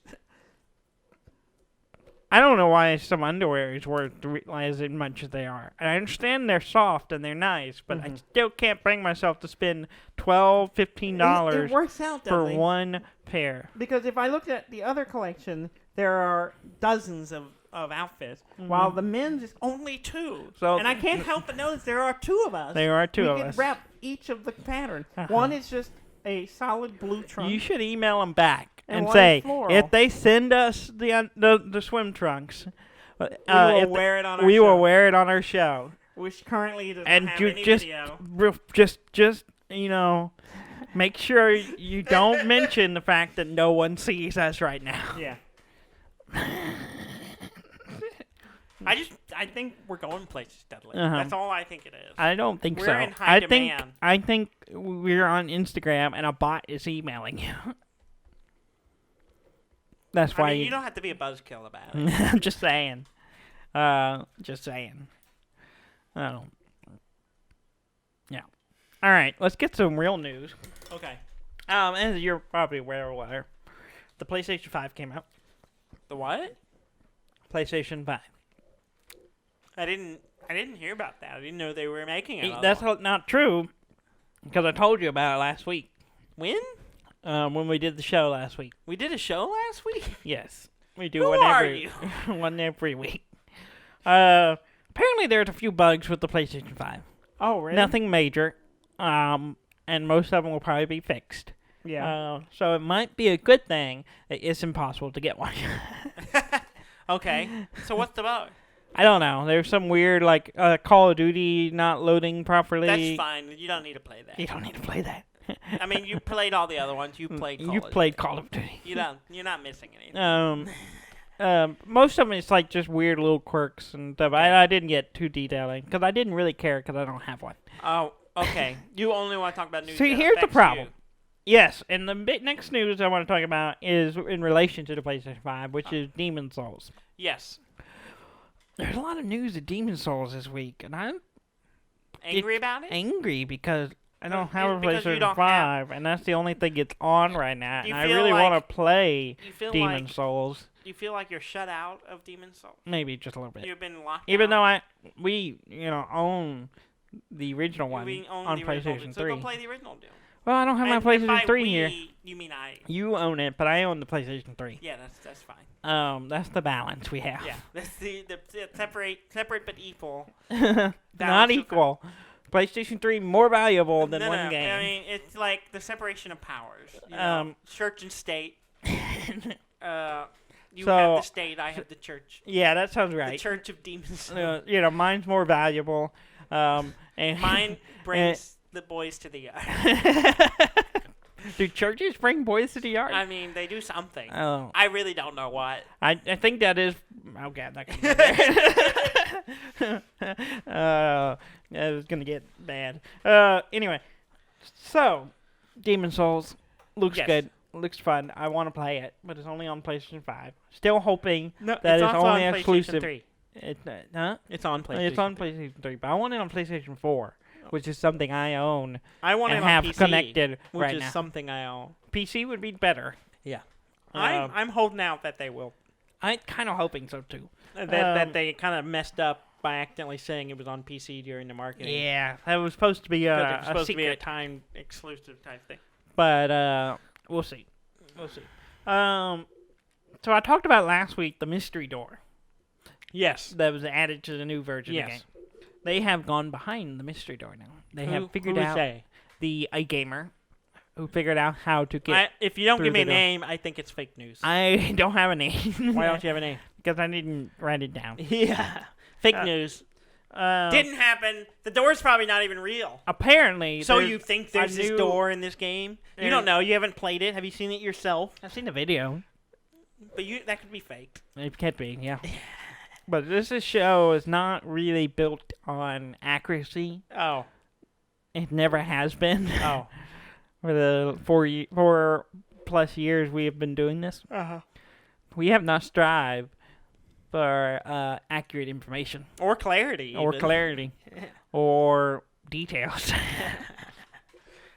I don't know why some underwear is worth as much as they are. I understand they're soft and they're nice, but I still can't bring myself to spend $12, $15
it works out,
for one pair.
Because if I look at the other collection, there are dozens of outfits, while the men's is only 2. And I can't help but notice there are 2 of us.
There are 2 of us.
We can wrap each of the pattern. One is just a solid blue trunk.
You should email them back and say, if they send us the swim trunks,
we will wear it on our show.
We will wear it on our show.
Which currently doesn't have any video.
Just make sure you don't mention the fact that no one sees us right now.
Yeah. I think we're going places, Dudley. That's all I think it is.
I don't think so.
We're in high demand.
I think we're on Instagram and a bot is emailing you. That's why
you don't have to be a buzzkill about it.
I'm just saying. Just saying. Oh. Yeah. All right, let's get some real news.
Okay.
As you're probably aware of whatever, the PlayStation 5 came out.
The what?
PlayStation 5.
I didn't hear about that. I didn't know they were making it.
That's not true, because I told you about it last week.
When?
When we did the show last week.
We did a show last week?
Yes. We do
Who
one
are
every
you?
one every week. Apparently there's a few bugs with the PlayStation 5.
Oh, really?
Nothing major. And most of them will probably be fixed.
Yeah.
So it might be a good thing that it's impossible to get one.
Okay. So what's the bug?
I don't know. There's some weird, like, Call of Duty not loading properly.
That's fine. You don't need to play that.
You don't need to play that.
I mean, you played all the other ones. You played
Call of Duty.
You're not missing anything.
Most of them, it's like just weird little quirks and stuff. I didn't get too detailing because I didn't really care because I don't have one.
Oh, okay. You only want to talk about news.
See,
that
here's the
affects
problem.
you.
Yes, and the next news I want to talk about is in relation to the PlayStation 5, which is Demon Souls.
Yes.
There's a lot of news of Demon Souls this week, and I'm
Angry about it?
angry because I don't have a
Because you
PlayStation
don't
5, and that's the only thing it's on right now,
You
and I
feel
really
like-
want to play
You feel
Demon
like
Souls.
you feel like you're shut out of Demon Souls.
Maybe just a little bit.
You've been locked
Even
out.
though we own the original one
We own
on
the original
PlayStation
Doom.
3.
So go play the original Doom.
Well, I don't have my
And by
PlayStation 3
we,
here.
You mean I?
You own it, but I own the PlayStation 3.
Yeah, that's fine.
That's the balance we have.
Yeah, that's the separate but equal.
Not
Balance of
equal. PlayStation 3 more valuable than
no,
one game.
I mean, it's like the separation of powers. You know, church and state. You have the state, I have the church.
Yeah, that sounds
The
right.
church of demons.
Mine's more valuable. And
Mine brings the boys to the yard.
Do churches bring boys to the yard?
I mean, they do something.
Oh,
I really don't know what.
I think that is. Oh God, that was gonna get bad. Anyway, so Demon Souls looks
Yes.
good. Looks fun. I want to play it, but it's only on PlayStation 5. Still hoping
No,
that
it's
it's
also
only
on
exclusive.
PlayStation 3.
Huh?
It's on PlayStation.
It's on PlayStation 3, but I want it on PlayStation 4, which is something I own
I want
and
it on
have
PC,
connected
which
right
is
now.
something I own.
PC would be better.
Yeah.
Um,
I'm holding out that they will.
I'm kind of hoping so too.
That they kind of messed up by accidentally saying it was on PC during the marketing.
Yeah, that was supposed to be
Because
a,
it was supposed to be a
secret,
time exclusive type thing.
but we'll see. We'll see. So I talked about last week the mystery door
Yes.
that was added to the new version of the
Yes.
game. They have gone behind the mystery door now. They have figured
who is
out
they?
a gamer who figured out how to get.
If you don't
through
give me a
the door.
name, I think it's fake news.
I don't have a name.
Why don't you have a name?
Because I didn't write it down.
Yeah. Fake news.
Uh,
Didn't happen. The door's probably not even real.
Apparently.
So
there's
you think
a
there's this
new-
door in this game? You don't know. You haven't played it. Have you seen it yourself?
I've seen the video.
But that could be fake.
It can't be, yeah. But this show is not really built on accuracy.
Oh.
It never has been.
Oh.
For the 4+ years we have been doing this, we have not strived for accurate information
Or clarity.
or
even.
clarity or details.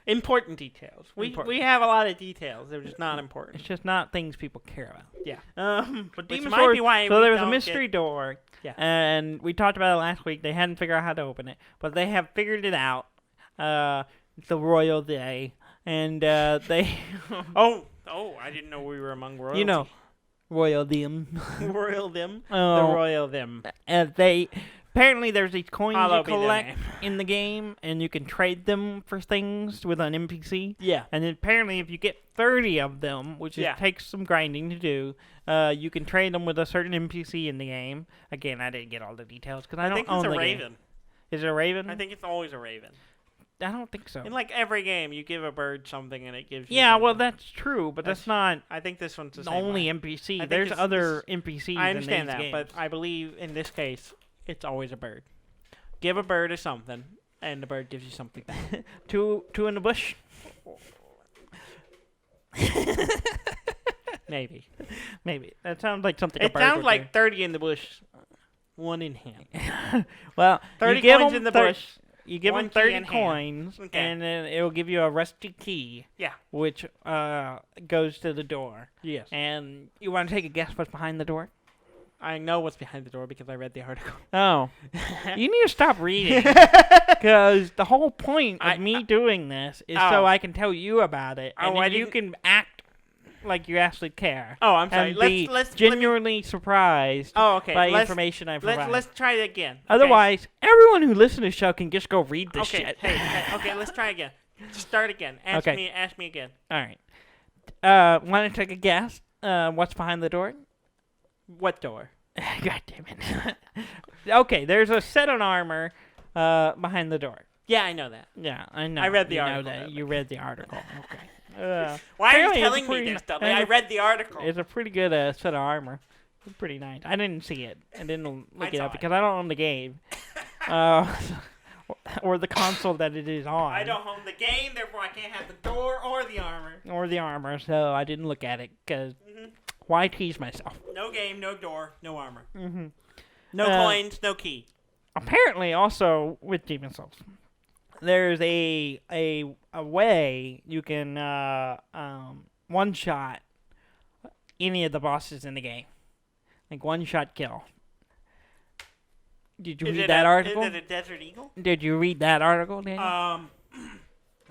Important details. We have a lot of details. They're just not important.
It's just not things people care about.
Yeah.
But
Which
Demon
might
Souls,
be why
so
we
there was a
don't
mystery door,
Yeah.
and we talked about it last week. They hadn't figured out how to open it, but they have figured it out. The royal day, and they,
Oh, I didn't know we were among royalty.
you know, royal them.
royal them. The
Oh,
royal them.
they apparently there's these coins
Hallowed
you
be their
collect
name.
in the game, and you can trade them for things with an NPC.
Yeah.
And then apparently, if you get 30 of them, which
Yeah.
takes some grinding to do, you can trade them with a certain NPC in the game. Again, I didn't get all the details because I
I
don't
think
own
it's a
the
raven.
game. Is it a raven?
I think it's always a raven.
I don't think so.
In like every game, you give a bird something and it gives you
Yeah, well,
something.
that's true, but that's not
I think this one's the
the
same
only
way.
NPC.
I think
There's
it's-
other NPCs
I understand
in
that,
these
but
games.
I believe in this case, it's always a bird. Give a bird a something, and the bird gives you something back.
two in the bush.
Maybe.
Maybe that sounds like something. a
It
bird
sounds
would
like
do.
30 in the bush. One in hand.
Well,
30 coins in the bush.
You give them 30 coins,
okay.
and then it will give you a rusty key.
Yeah.
Which goes to the door.
Yes.
And you want to take a guess what's behind the door?
I know what's behind the door because I read the article.
Oh. You need to stop reading. Because the whole point of me doing this is so I can tell you about it. And then you can act like you actually care.
Oh, I'm sorry.
And let's genuinely surprised by information I provide.
Let's try it again. Okay.
Otherwise, everyone who listens to the show can just go read this shit.
Okay, let's try again. Start again. Ask me again.
All right. Want to take a guess? What's behind the door?
What door?
God damn it. Okay, there's a set of armor behind the door.
Yeah, I know that.
Yeah, I know.
I read the
you
article.
Know that. You read the article. Okay.
Why are you telling me this, Dudley? I read the article.
It's a pretty good set of armor. It's pretty nice. I didn't see it. I didn't look it up because I don't own the game. Or the console that it is on.
I don't own the game, therefore I can't have the door or the armor.
So I didn't look at it because why tease myself?
No game, no door, no armor.
Mm-hmm.
No coins, no key.
Apparently, also with Demon's Souls, there's a way you can one-shot any of the bosses in the game. Like one-shot kill. Did you read that article?
Is it a Desert Eagle?
Did you read that article, Daniel?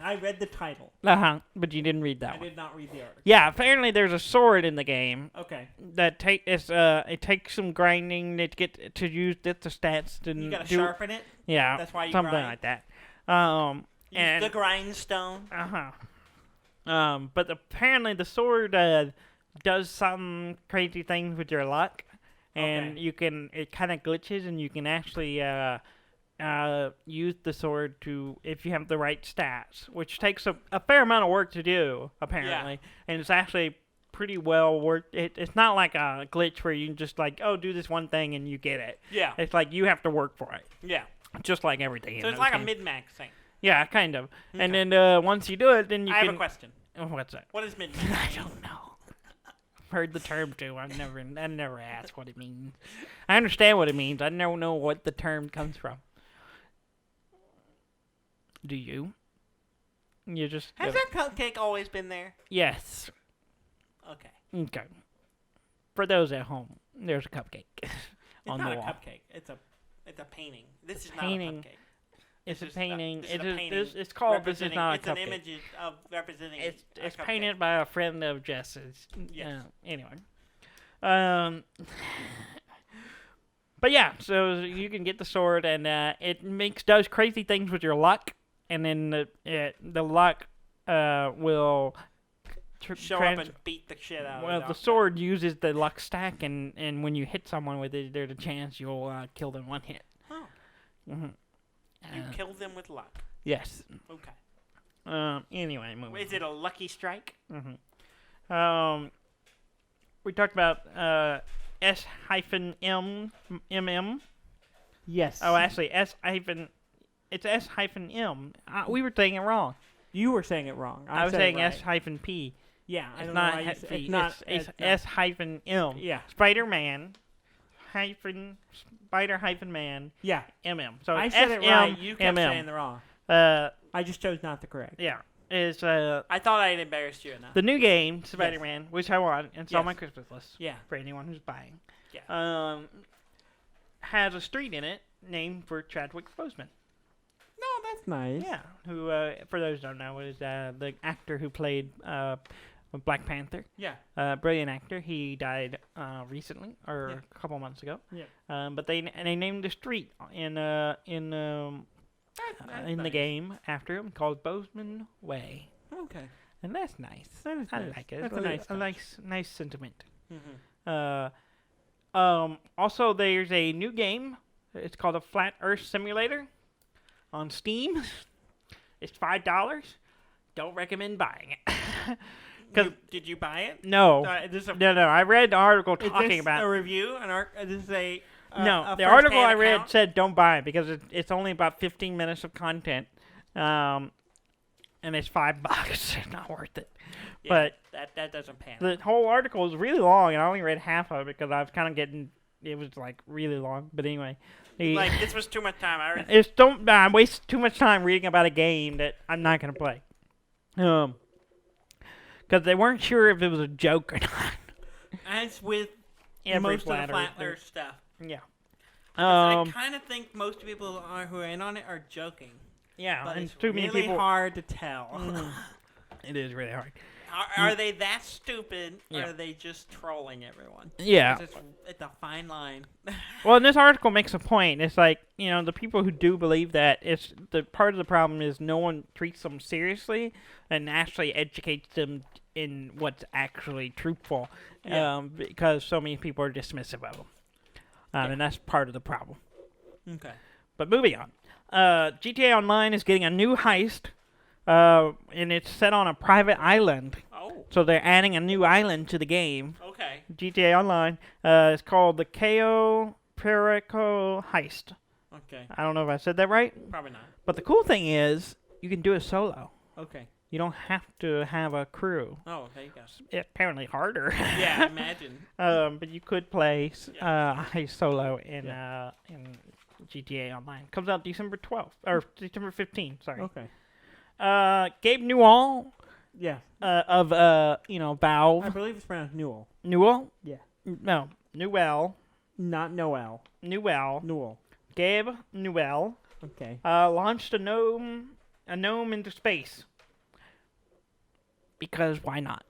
I read the title.
But you didn't read that one.
I did not read the article.
Yeah, apparently there's a sword in the game.
Okay.
That it takes some grinding to get to use the stats to
you gotta sharpen it.
Yeah,
that's why you
something
grind.
like that.
Use the grindstone.
But apparently the sword does some crazy things with your luck, and it kind of glitches, and you can actually use the sword if you have the right stats, which takes a fair amount of work to do, apparently, and it's actually pretty well worked. It's not like a glitch where you can just do this one thing and you get it.
Yeah.
It's like you have to work for it.
Yeah.
Just like everything.
So it's like a mid-max thing.
Yeah, kind of. Okay. And then once you do it, then you can...
I have a question.
What's that?
What is mid-max?
I don't know. I've heard the term too. I never asked what it means. I understand what it means. I don't know what the term comes from. Do you? You just...
Has that cupcake always been there?
Yes. Okay. For those at home, there's a cupcake on the wall.
It's not a cupcake. It's a painting. This is not a cupcake.
It's a painting. It's
called
This Is Not a Cupcake.
It's an image of representing
It's painted by a friend of Jess's.
Yes.
Anyway. But yeah, so you can get the sword, and it does crazy things with your luck, and then the luck will
show up and beat the shit out of it.
Well, the sword uses the luck stack, and when you hit someone with it, there's a chance you'll kill them one hit.
Oh.
Mm-hmm.
You kill them with luck.
Yes.
Okay.
Anyway, moving.
Is it a lucky strike?
Mm-hmm. We talked about S-M-M.
Yes.
Oh, actually, it's S-M. We were saying it wrong.
You were saying it wrong.
I was saying S-P.
Yeah,
it's not it's S-M.
Yeah.
Spider-Man Spider-Man.
Yeah.
MM. So
I said it right. You kept saying it wrong. I just chose not to correct.
Yeah. Is
I thought I had embarrassed you enough.
The new game, Spider-Man, which I want, and it's on my Christmas list.
Yeah.
For anyone who's buying.
Yeah.
Has a street in it named for Chadwick Boseman.
No, that's nice.
Yeah. Who, for those who don't know, is the actor who played Black Panther.
Yeah.
Brilliant actor. He died recently, or a couple months ago.
Yeah.
But they named a street in the game after him called Boseman Way.
Okay.
And that's nice.
That is nice.
Like it.
That's
a nice sentiment.
Mm-hmm.
Also, there's a new game. It's called a Flat Earth Simulator on Steam. It's $5. Don't recommend buying it.
Did you buy it?
No. No. I read the article talking about
a review. This is a
no. The article I read said don't buy it because it's only about 15 minutes of content, and it's $5. It's not worth it.
Yeah,
but
that doesn't pan.
The whole article is really long, and I only read half of it because I was kind of getting it was like really long. But anyway,
like this was too much time.
I waste too much time reading about a game that I'm not gonna play. Because they weren't sure if it was a joke or not.
As with
Every
most of the Flat Earth stuff.
Yeah.
I kind of think most people who are in on it are joking.
Yeah,
but
and
it's
too many
really
people.
hard to tell.
It is really hard.
Are they that stupid, or
Yeah.
are they just trolling everyone?
Yeah.
It's a fine line.
Well, and this article makes a point. It's like, the people who do believe that, it's the part of the problem is no one treats them seriously and actually educates them in what's actually truthful, because so many people are dismissive of them. And that's part of the problem.
Okay.
But moving on. GTA Online is getting a new heist, and it's set on a private island.
Oh.
So they're adding a new island to the game.
Okay.
GTA Online. It's called the Cayo Perico Heist.
Okay.
I don't know if I said that right.
Probably not.
But the cool thing is, you can do it solo.
Okay.
You don't have to have a crew.
Oh, there you go.
It's apparently harder.
Yeah, imagine.
But you could play heist solo in GTA Online. Comes out December 12th or December 15th. Sorry.
Okay.
Gabe Newell.
Yeah.
Of Valve.
I believe it's pronounced Newell.
Newell?
Yeah.
No, Newell.
Not Noel.
Newell.
Newell.
Gabe Newell.
Okay.
Launched a gnome into space. Because why not?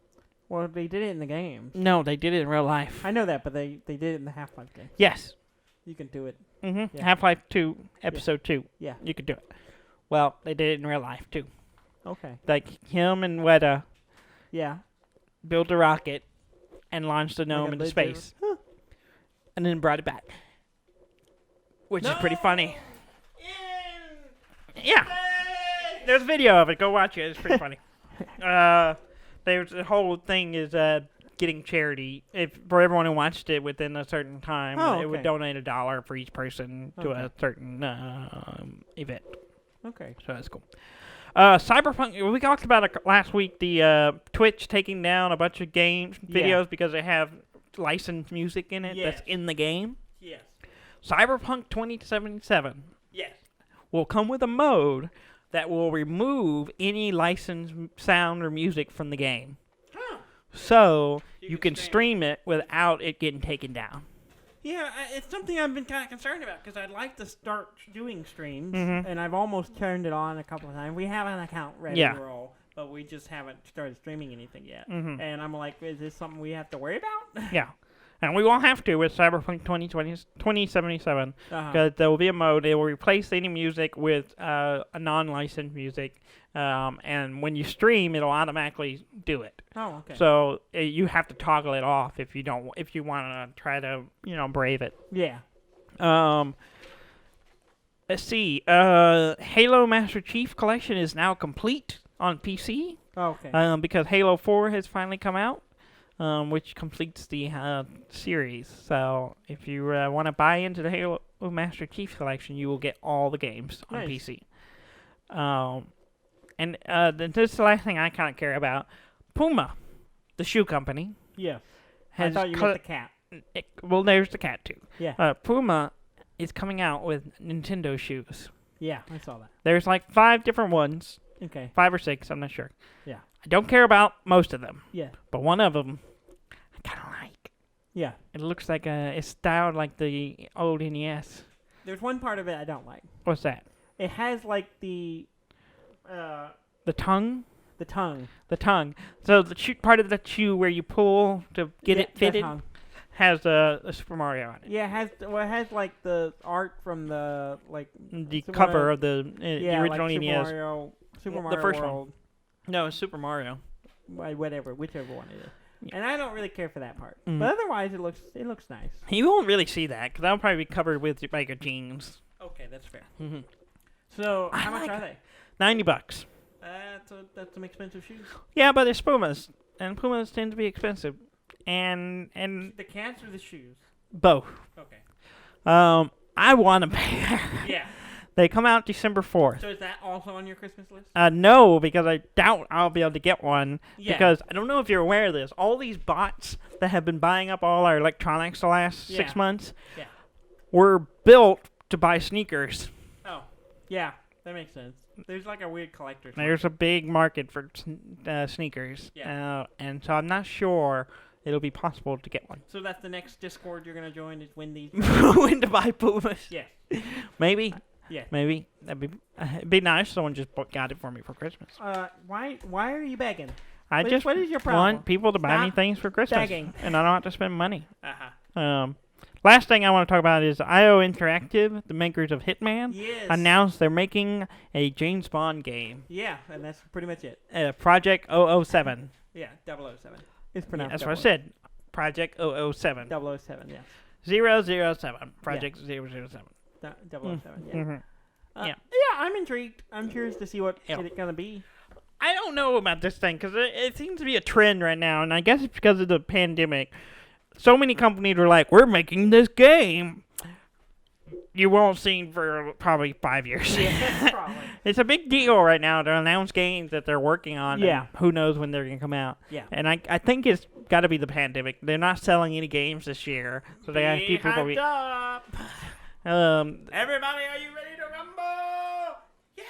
Well, they did it in the game.
No, they did it in real life.
I know that, but they did it in the Half-Life game.
Yes.
You can do it.
Mm-hmm.
Yeah.
Half-Life 2, Episode 2.
Yeah.
You could do it. Well, they did it in real life, too.
Okay.
Like, him and Weta
Yeah.
built a rocket and launched a gnome into
legit-
space.
Huh.
And then brought it back. Which is pretty funny. Yeah. There's a video of it. Go watch it. It's pretty funny. There's the whole thing is getting charity. For everyone who watched it within a certain time,
Oh,
it would
okay.
donate $1 for each person to
Okay.
a certain event.
Okay.
So that's cool. Cyberpunk. We talked about it last week. The Twitch taking down a bunch of games videos because they have licensed music in it that's in the game.
Yes.
Cyberpunk 2077
Yes.
will come with a mode that will remove any licensed sound or music from the game.
Huh.
So you can stream it without it getting taken down.
Yeah, it's something I've been kind of concerned about because I'd like to start doing streams,
And I've almost turned it on a couple of times. We have an account ready to roll, but we just haven't started streaming anything yet. And I'm like, is this something we have to worry about?
Yeah. And we won't have to with Cyberpunk 2077
Uh-huh.
because there will be a mode. It will replace any music with a non-licensed music. And when you stream, it'll automatically do it.
Oh, okay.
So you have to toggle it off if you want to try to brave it.
Yeah.
Let's see. Halo Master Chief Collection is now complete on PC.
Okay.
Because Halo 4 has finally come out, which completes the series. So if you want to buy into the Halo Master Chief Collection, you will get all the games on PC. And this is the last thing I kind of care about. Puma, the shoe company.
Yeah. I
Has
thought you meant the cat.
well, there's the cat too.
Yeah.
Puma is coming out with Nintendo shoes.
Yeah, I saw that.
There's like 5 different ones.
Okay.
5 or 6, I'm not sure.
Yeah.
I don't care about most of them.
Yeah.
But one of them, I kind of like.
Yeah.
It looks like it's styled like the old NES.
There's one part of it I don't like.
What's that?
It has like the
tongue?
the tongue.
The tongue. So the part of the shoe where you pull to get it
the
fitted
tongue.
has a Super Mario on it.
Yeah, it has like the art from the
The
Super
cover
Mario-
of the original
like
NES.
Super Mario
the first
World,
one. No, it's Super Mario.
Whichever one it is.
Yeah.
And I don't really care for that part.
Mhm.
But otherwise, it looks nice.
You won't really see that because that'll probably be covered with like a jeans.
Okay, that's fair.
Mm-hmm.
So
I
how much
like
are they?
$90.
That's some expensive shoes.
Yeah, but it's Pumas, and Pumas tend to be expensive, and
The cats or the shoes?
both.
Okay.
I want a pair.
Yeah.
They come out December 4th.
So is that also on your Christmas list?
No, because I doubt I'll be able to get one.
Yeah.
Because I don't know if you're aware of this. All these bots that have been buying up all our electronics the last 6 months were built to buy sneakers.
Oh, yeah, that makes sense. There's like a weird collector's
There's a big market for sneakers.
Yeah.
And so I'm not sure it'll be possible to get one.
So that's the next Discord you're going to join is when these...
When to buy Pumas.
Yeah.
Maybe.
Yeah.
Maybe. It'd be nice if someone just got it for me for Christmas.
Why are you begging?
I just
what is your problem?
want people to buy me
Stop
things for Christmas.
begging.
And I don't have to spend money.
Uh-huh.
Last thing I want to talk about is IO Interactive, the makers of Hitman,
Yes.
announced they're making a James Bond game.
Yeah, and that's pretty much it.
Project 007.
Yeah, 007.
It's pronounced.
That's what I said. Project 007.
007. Yeah.
007. Project 007.
007. Yeah.
Mm-hmm.
Yeah, I'm intrigued. I'm curious to see what it's gonna be.
I don't know about this thing because it seems to be a trend right now, and I guess it's because of the pandemic. So many companies are like, "We're making this game." You won't see for probably 5 years.
Yeah, probably.
It's a big deal right now to announce games that they're working on.
Yeah.
And who knows when they're gonna come out?
Yeah.
And I think it's got to be the pandemic. They're not selling any games this year, so they gotta keep people.
Everybody, are you ready to rumble? Yay!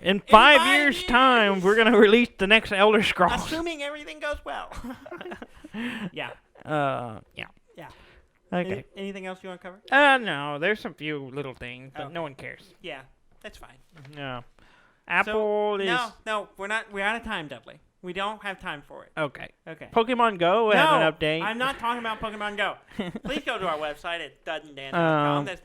In 5 years' time, we're gonna release the next Elder Scrolls.
Assuming everything goes well. Yeah.
Yeah.
Yeah.
Okay.
Anything else you want to cover?
No, there's some few little things, but no one cares.
Yeah, that's fine.
No. Apple is...
No, we're out of time, Dudley. We don't have time for it.
Okay.
Okay.
Pokemon Go had an update.
I'm not talking about Pokemon Go. Please go to our website at dudanddan.com. That's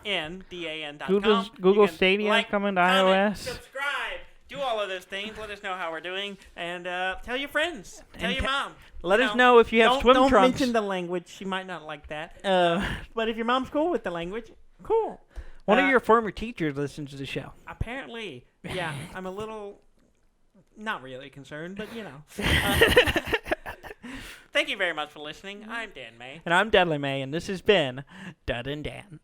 DUDNDAN.com.
Google Stadia coming to iOS.
Subscribe. Do all of those things. Let us know how we're doing. And tell your friends. Tell your mom.
Let us know if you have swim
don't
trunks.
mention the language. She might not like that.
But if your mom's cool with the language, cool.
One of your former teachers listens to the show.
Apparently. Yeah. I'm a little... Not really concerned, but you know. Thank you very much for listening. I'm Dan May.
And I'm Dudley May, and this has been Dud and Dan.